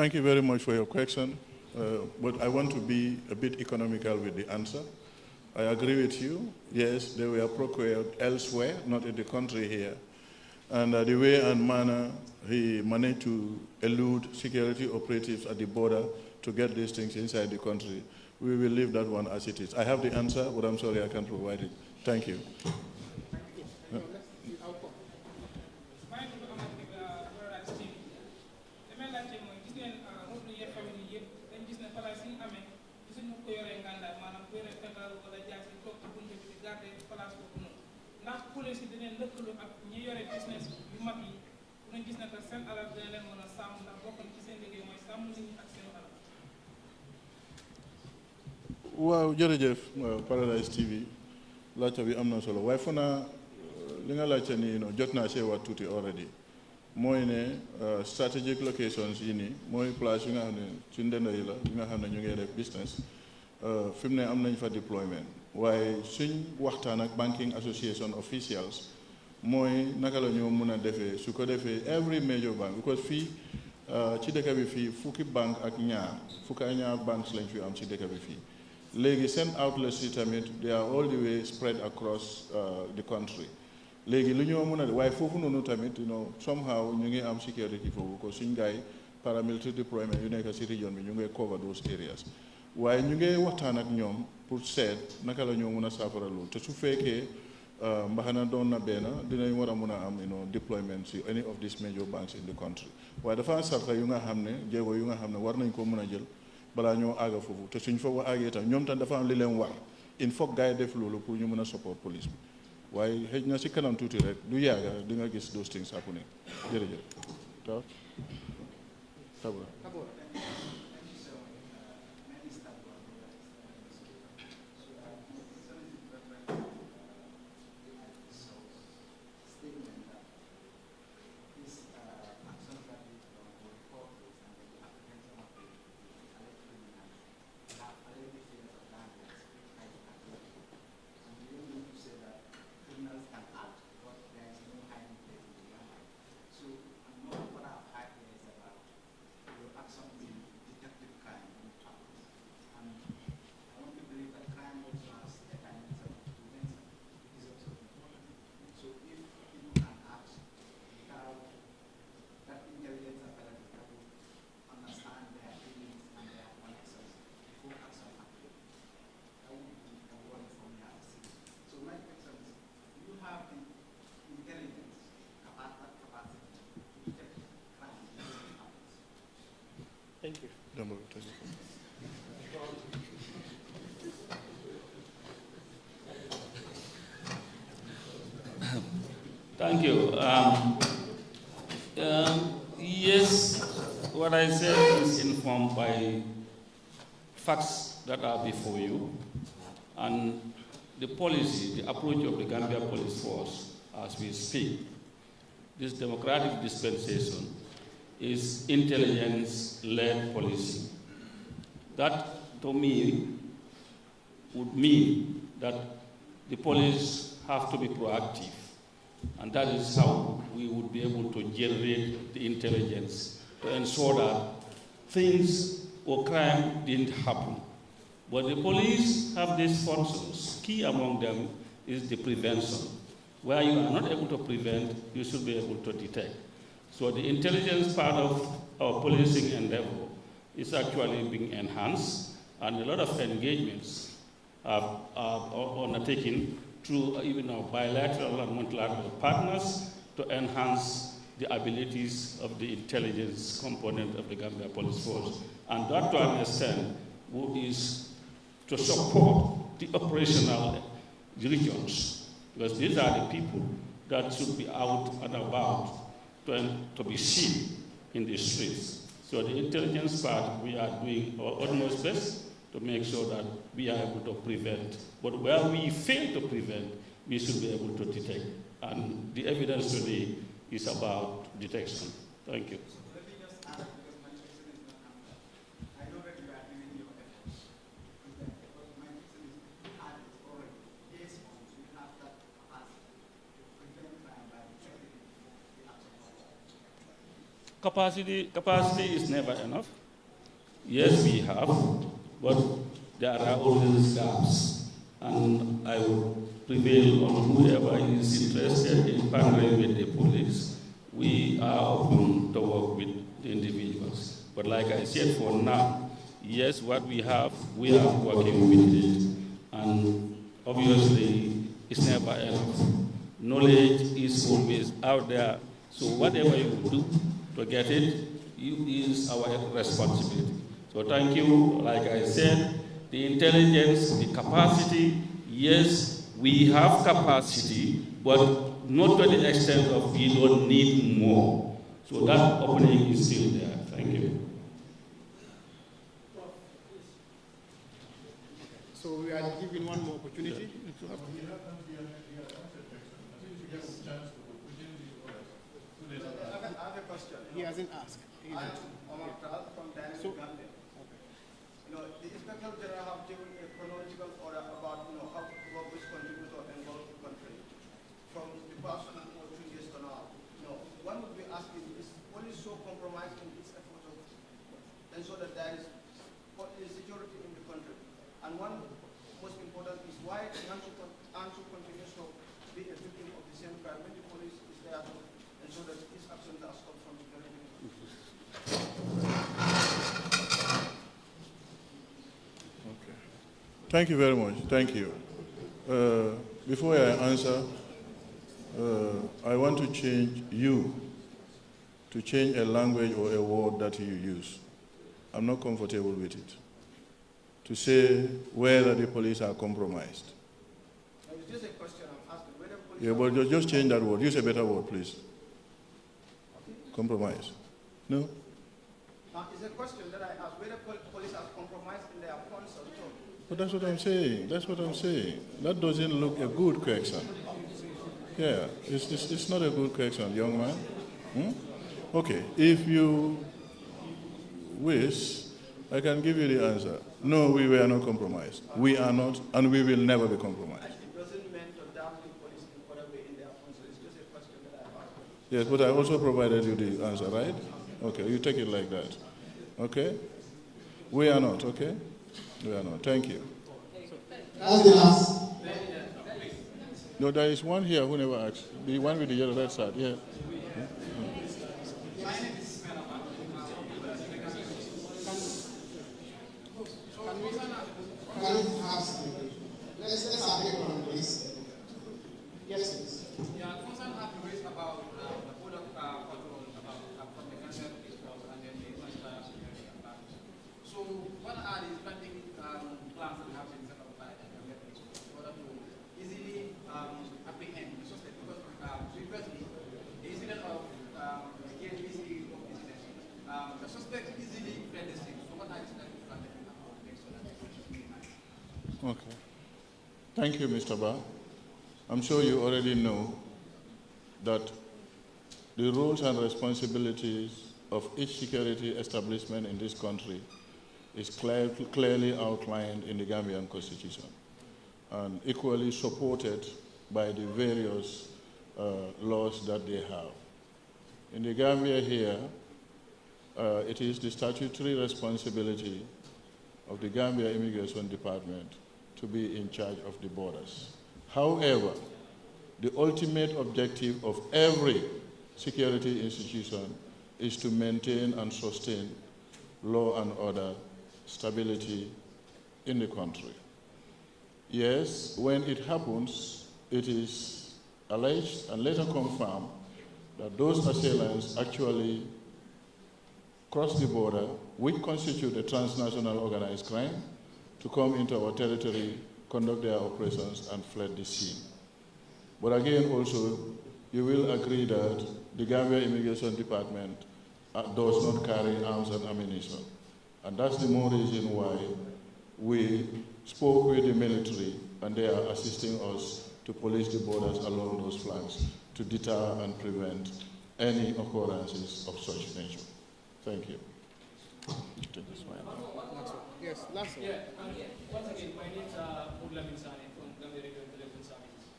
Thank you very much for your question, but I want to be a bit economical with the answer. I agree with you. Yes, they were procured elsewhere, not in the country here. And the way and manner he managed to elude security operatives at the border to get these things inside the country, we will leave that one as it is. I have the answer, but I'm sorry I can't provide it. Thank you. Waaw jërëjëf Paradise TV laajte bi am na solo waaye fu naa li nga laajte nii jot naa see wax tuuti already mooy ne strategic locations yi nii mooy place yi nga xam ne ci ndend yi la yi nga xam ne ñu ngi def business fi mu ne am nañ fa deployment waaye suñ waxtaan ak banking association officials mooy naka la ñoo mun a defee su ko defee every major bank because fii ci dëkk bi fii fukki bank ak ñaar banks lañ fi am ci dëkk bi fii léegi seen outlets yi tamit they are all the way spread across the country léegi lu ñoo mën a waaye foofu noonu tamit somehow ñu ngi am security foofu ko suñ gaay paramilitary deployment yu nekk ci region bi ñu ngi cover those areas waaye ñu ngi waxtaan ak ñoom pour seet naka la ñoo mën a saafara loolu te su fekkee mbaxana doon na benn dinañ war a mën a am deployment ci any of these major banks in the country waaye dafa am sarta yu nga xam ne jéego yu nga xam ne war nañ ko mën a jël balaa ñoo àgga foofu te suñ fa wax àggee tam ñoom tam dafa am li leen war il faut gars yi def loolu pour ñu mën a support police bi waaye xëj na ci kanam tuuti rek du yàgga di nga gis those things happening jërëjëf taw tabula Thank you. Thank you. Yes, what I said is informed by facts that are before you and the policy, the approach of the Gambia Police Force as we speak. This democratic dispensation is intelligence-led policy. That, to me, would mean that the police have to be proactive, and that is how we would be able to generate the intelligence to ensure that things or crime didn't happen. But the police have these functions. Key among them is the prevention. Where you are not able to prevent, you should be able to detect. So the intelligence part of our policing endeavor is actually being enhanced, and a lot of engagements are undertaken through even our bilateral and multilateral partners to enhance the abilities of the intelligence component of the Gambia Police Force. And that, to understand, is to support the operational regions, because these are the people that should be out and about to be seen in the streets. So the intelligence part, we are doing our utmost best to make sure that we are able to prevent. But where we fail to prevent, we should be able to detect. And the evidence today is about detection. Thank you. Capacity is never enough. Yes, we have, but there are always gaps. And I will prevail on whoever is interested in partnering with the police. We are open to work with the individuals. But like I said, for now, yes, what we have, we are working with it. And obviously, it's never enough. Knowledge is always out there. So whatever you do to get it, is our responsibility. So thank you. Like I said, the intelligence, the capacity, yes, we have capacity, but not to the extent of we don't need more. So that opening is still there. Thank you. So we are giving one more opportunity. I have a question. He hasn't asked. I am Omar Tal from Dynamic Gambia. You know, the Inspector General have given a chronological order about, how robberies contribute or involve the country from the past 2 or 3 years to now. One would be asking, is police so compromised in its effort to ensure that there is security in the country? And one most important is why Anshu continues to be a victim of the same crime when the police is there to ensure that his actions are stopped from the very beginning. Okay. Thank you very much. Thank you. Before I answer, I want to change a language or a word that you use. I'm not comfortable with it. To say whether the police are compromised. It's just a question I'm asking. Whether police Yeah, but just change that word. Use a better word, please. Compromise. No? It's a question that I asked, whether police are compromised in their funds or not. But that's what I'm saying. That's what I'm saying. That doesn't look a good question. Yeah, it's not a good question, young man. Okay, if you wish, I can give you the answer. No, we were not compromised. We are not, and we will never be compromised. It doesn't mean to damn the police in whatever way in their funds. It's just a question that I asked. Yes, but I also provided you the answer, right? Okay, you take it like that. Okay? We are not, okay? We are not. Thank you. That's the last. No, there is one here who never asked. The one with the yellow red side, yeah. Let's have a one, please. Yes, please. Yeah, concern have been raised about the border control from the cancer discourse and then the national security environment. So what are the spending plans that we have been set up by the government in order to easily apprehend the suspect? Because previously, the incident of the KBC incident, the suspect easily fled the scene. So what are the spending plans that we have to make sure that they can minimize? Okay. Thank you, Mr. Ba. I'm sure you already know that the roles and responsibilities of each security establishment in this country is clearly outlined in the Gambian Constitution and equally supported by the various laws that they have. In the Gambia here, it is the statutory responsibility of the Gambia Immigration Department to be in charge of the borders. However, the ultimate objective of every security institution is to maintain and sustain law and order, stability in the country. Yes, when it happens, it is alleged and later confirmed that those assailants actually crossed the border, which constitute a transnational organized crime, to come into our territory, conduct their operations, and fled the scene. But again, also, you will agree that the Gambia Immigration Department does not carry arms and ammunition. And that's the more reason why we spoke with the military, and they are assisting us to police the borders along those flanks to deter and prevent any occurrences of such nature. Thank you. Yes, last one. Yeah, once again, my name is Mudla Minsani from Gambia Radio and Television Services.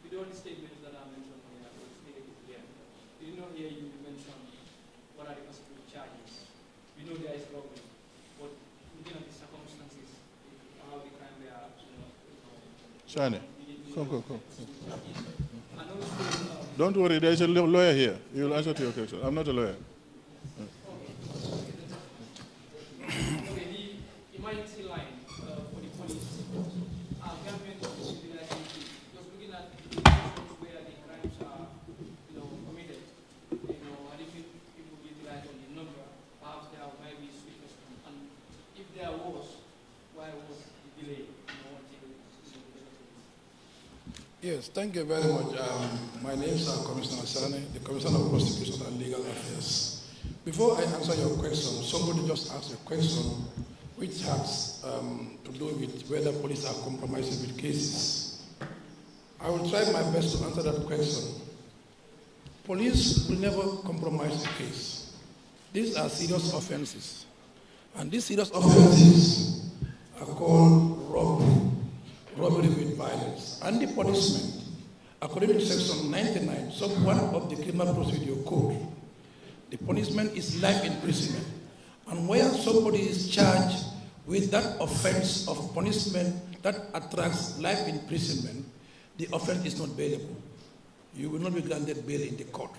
With all the statements that I mentioned here, it's needed to clear. You know, Shani, come. Don't worry, there's a lawyer here. He will answer to your question. I'm not a lawyer. Okay, the emergency line for the police, government office reliability, just looking at the situations where the crimes are, committed, and if people utilize on the number, perhaps there might be switches, and if there was, why was the delay? Yes, thank you very much. My name is Commissioner Sane, the Commissioner of Prosecution and Legal Affairs. Before I answer your question, somebody just asked a question which has to do with whether police are compromising with cases. I will try my best to answer that question. Police will never compromise a case. These are serious offenses. And these serious offenses are called robbery with violence. And the punishment, according to section 99, sub 1 of the Criminal Procedure Code, the punishment is life imprisonment. And where somebody is charged with that offense of punishment that attracts life imprisonment, the offense is not bailable. You will not be granted bail in the court.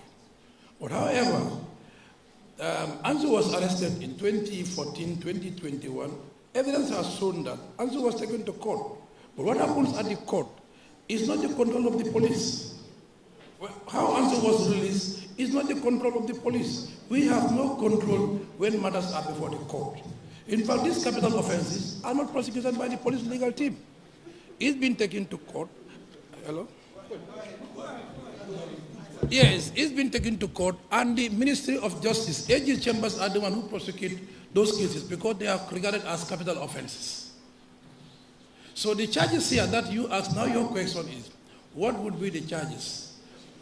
But however, Anzu was arrested in 2014, 2021. Evidence has shown that Anzu was taken to court. But what happens at the court is not the control of the police. How Anzu was released is not the control of the police. We have no control when matters are before the court. In fact, these capital offenses are not prosecuted by the police legal team. It's been taken to court. Hello? Yes, it's been taken to court, and the Ministry of Justice, AG chambers are the one who prosecute those cases because they are regarded as capital offenses. So the charges here that you ask, now your question is, what would be the charges?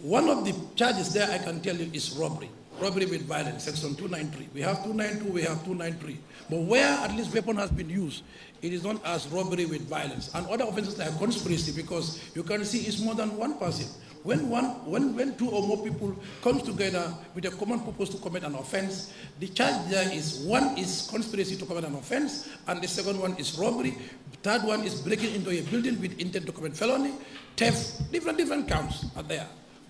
One of the charges there I can tell you is robbery. Robbery with violence, section 293. We have 292, we have 293. But where at least weapon has been used, it is known as robbery with violence. And other offenses like conspiracy, because you can see it's more than one person. When two or more people come together with a common purpose to commit an offense, the charge there is, one is conspiracy to commit an offense, and the second one is robbery. The third one is breaking into a building with intent to commit felony, theft, different counts are there.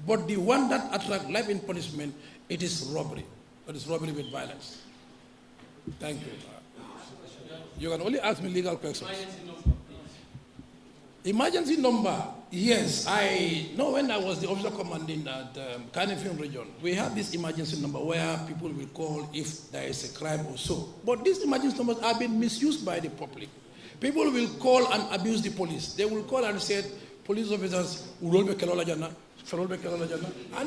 But the one that attracts life in punishment, it is robbery. That is robbery with violence. Thank you. You can only ask me legal questions. Emergency number, yes. I know when I was the officer commanding at Carnifing region, we have this emergency number where people will call if there is a crime or so. But these emergency numbers have been misused by the public. People will call and abuse the police. They will call and say, police officers, and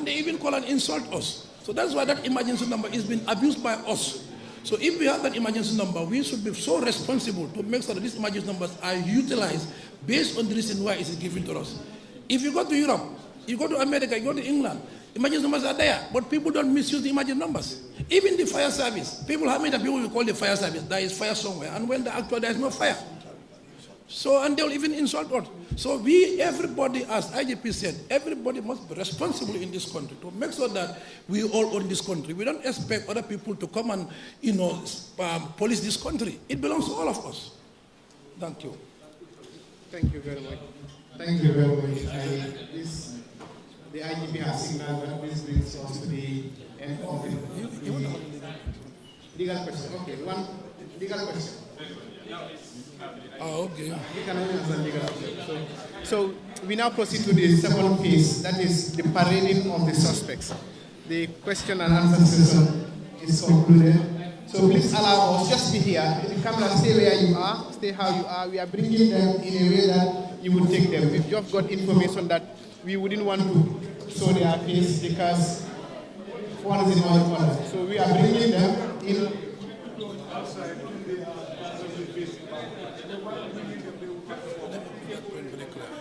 they even call and insult us. So that's why that emergency number is being abused by us. So if we have that emergency number, we should be so responsible to make sure that these emergency numbers are utilized based on the reason why it is given to us. If you go to Europe, you go to America, you go to England, emergency numbers are there, but people don't misuse the emergency numbers. Even the fire service, people have made that people will call the fire service, there is fire somewhere, and when there is no fire. So, and they'll even insult us. So everybody, as IGP said, everybody must be responsible in this country to make sure that we all own this country. We don't expect other people to come and, police this country. It belongs to all of us. Thank you. Thank you very much. Thank you very much. The IGP has signaled that this brings us to the end of the legal question. Okay, one legal question. Oh, okay. We can only answer legal question. So we now proceed to the second phase, that is the parading of the suspects. The question and answer session is concluded. So please allow us, just be here. The camera, stay where you are, stay how you are. We are bringing them in a way that you would take them. We've just got information that we wouldn't want to show their face because one is in our corner. So we are bringing them in.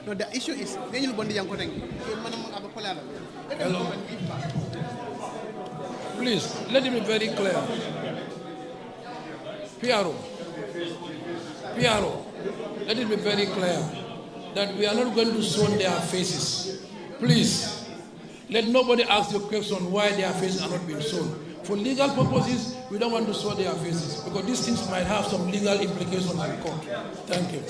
No, the issue is, hello. Please, let it be very clear. Piaro, let it be very clear that we are not going to show their faces. Please, let nobody ask the question why their faces are not being shown. For legal purposes, we don't want to show their faces because these things might have some legal implications in court. Thank you.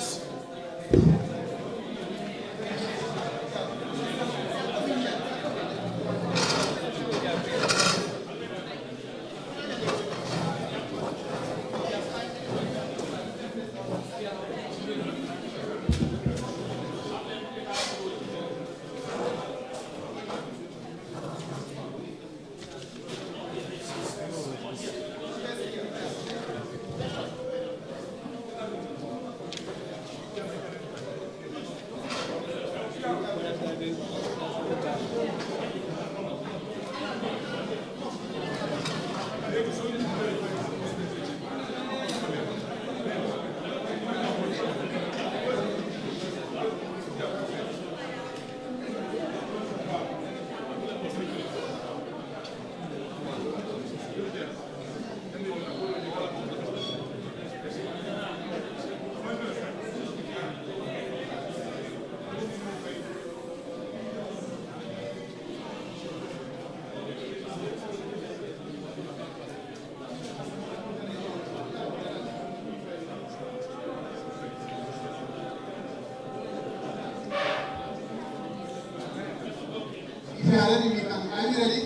If you are ready, we can. Are you ready?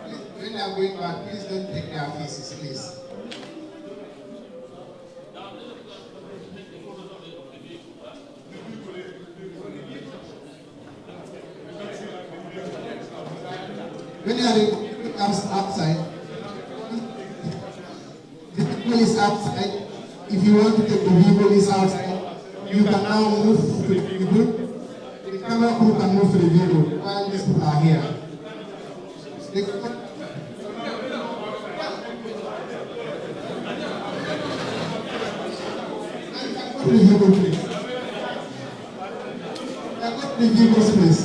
Please, when they are going back, please don't take their faces, please. When you are ready, comes outside. The people is outside. If you want to take the vehicle is outside, you can now move to the vehicle. The camera crew can move to the vehicle while these people are here. Go to the vehicle, please. Go to the vehicle, please.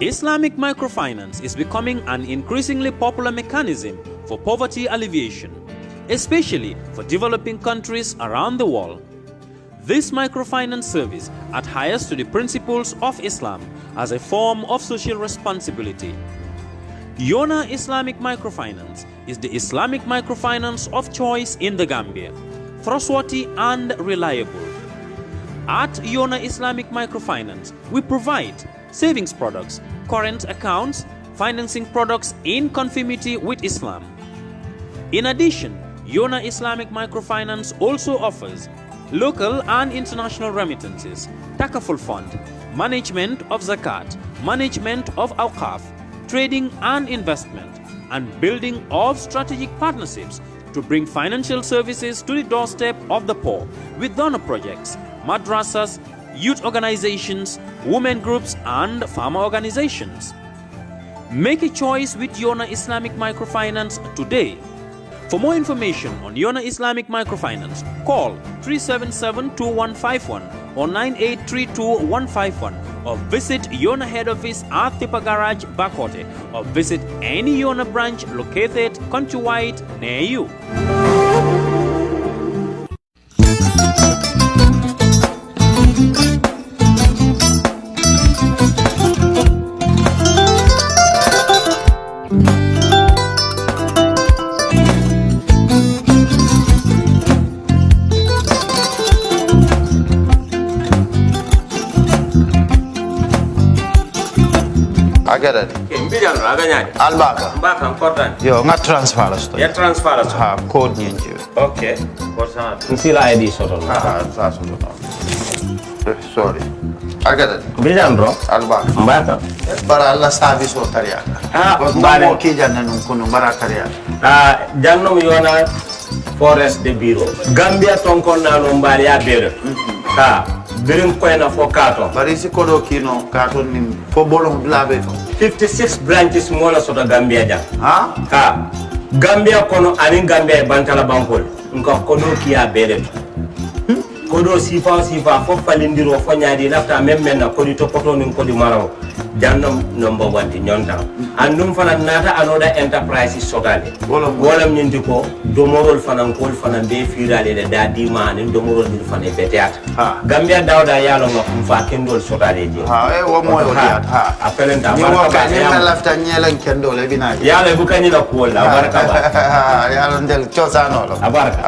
Islamic microfinance is becoming an increasingly popular mechanism for poverty alleviation, especially for developing countries around the world. This microfinance service adheres to the principles of Islam as a form of social responsibility. Yona Islamic Microfinance is the Islamic microfinance of choice in the Gambia, trustworthy and reliable. At Yona Islamic Microfinance, we provide savings products, current accounts, financing products in conformity with Islam. In addition, Yona Islamic Microfinance also offers local and international remittances, takaful fund, management of zakat, management of awqaf, trading and investment, and building of strategic partnerships to bring financial services to the doorstep of the poor with donor projects, madrasas, youth organizations, women groups, and farmer organizations. Make a choice with Yona Islamic Microfinance today. For more information on Yona Islamic Microfinance, call 377-2151 or 9832-151 or visit Yona head office at Tipa Garage, Bakote, or visit any Yona branch located countrywide near you. Agad. Mbijan aganya. Albaka. Mbaka important. Yo, nga transfer la sto. Ya transfer la. Ha, code nyenji. Okay. Por sana. Nsila ID soto. Ah, sa soto. Sorry. I get it. Bijan bro. Alba. Mbata. Bara Allah service o tariya. Mbare ki janna nun kunu bara tariya. Jannom yona forest de bureau. Gambia tonkon na no mbari ya bere. Birim ko na fo kato. Bari si kodo kino kato ni fo bolong blabe to. 56 branches mo la soto Gambia jang. Gambia kono ani Gambia bantala bankol. Nko kodo ki ya bere to. Kodo sifa fo falindiro fo nyaadi lafta même na kodi to poto nin kodi maraw jannam number 1 di nyonta andum fana nata anoda enterprise sotale wala nyindi ko domorol fana kol fana be firale de dadi man domorol ni fana be teat Gambia dawda yalo ngam fa kendol sotale je wo mo yo diat apelenta baraka ni lafta nyelen kendol e bina yalo bu kanyi la ko la baraka ba yalo ndel ciosano lo baraka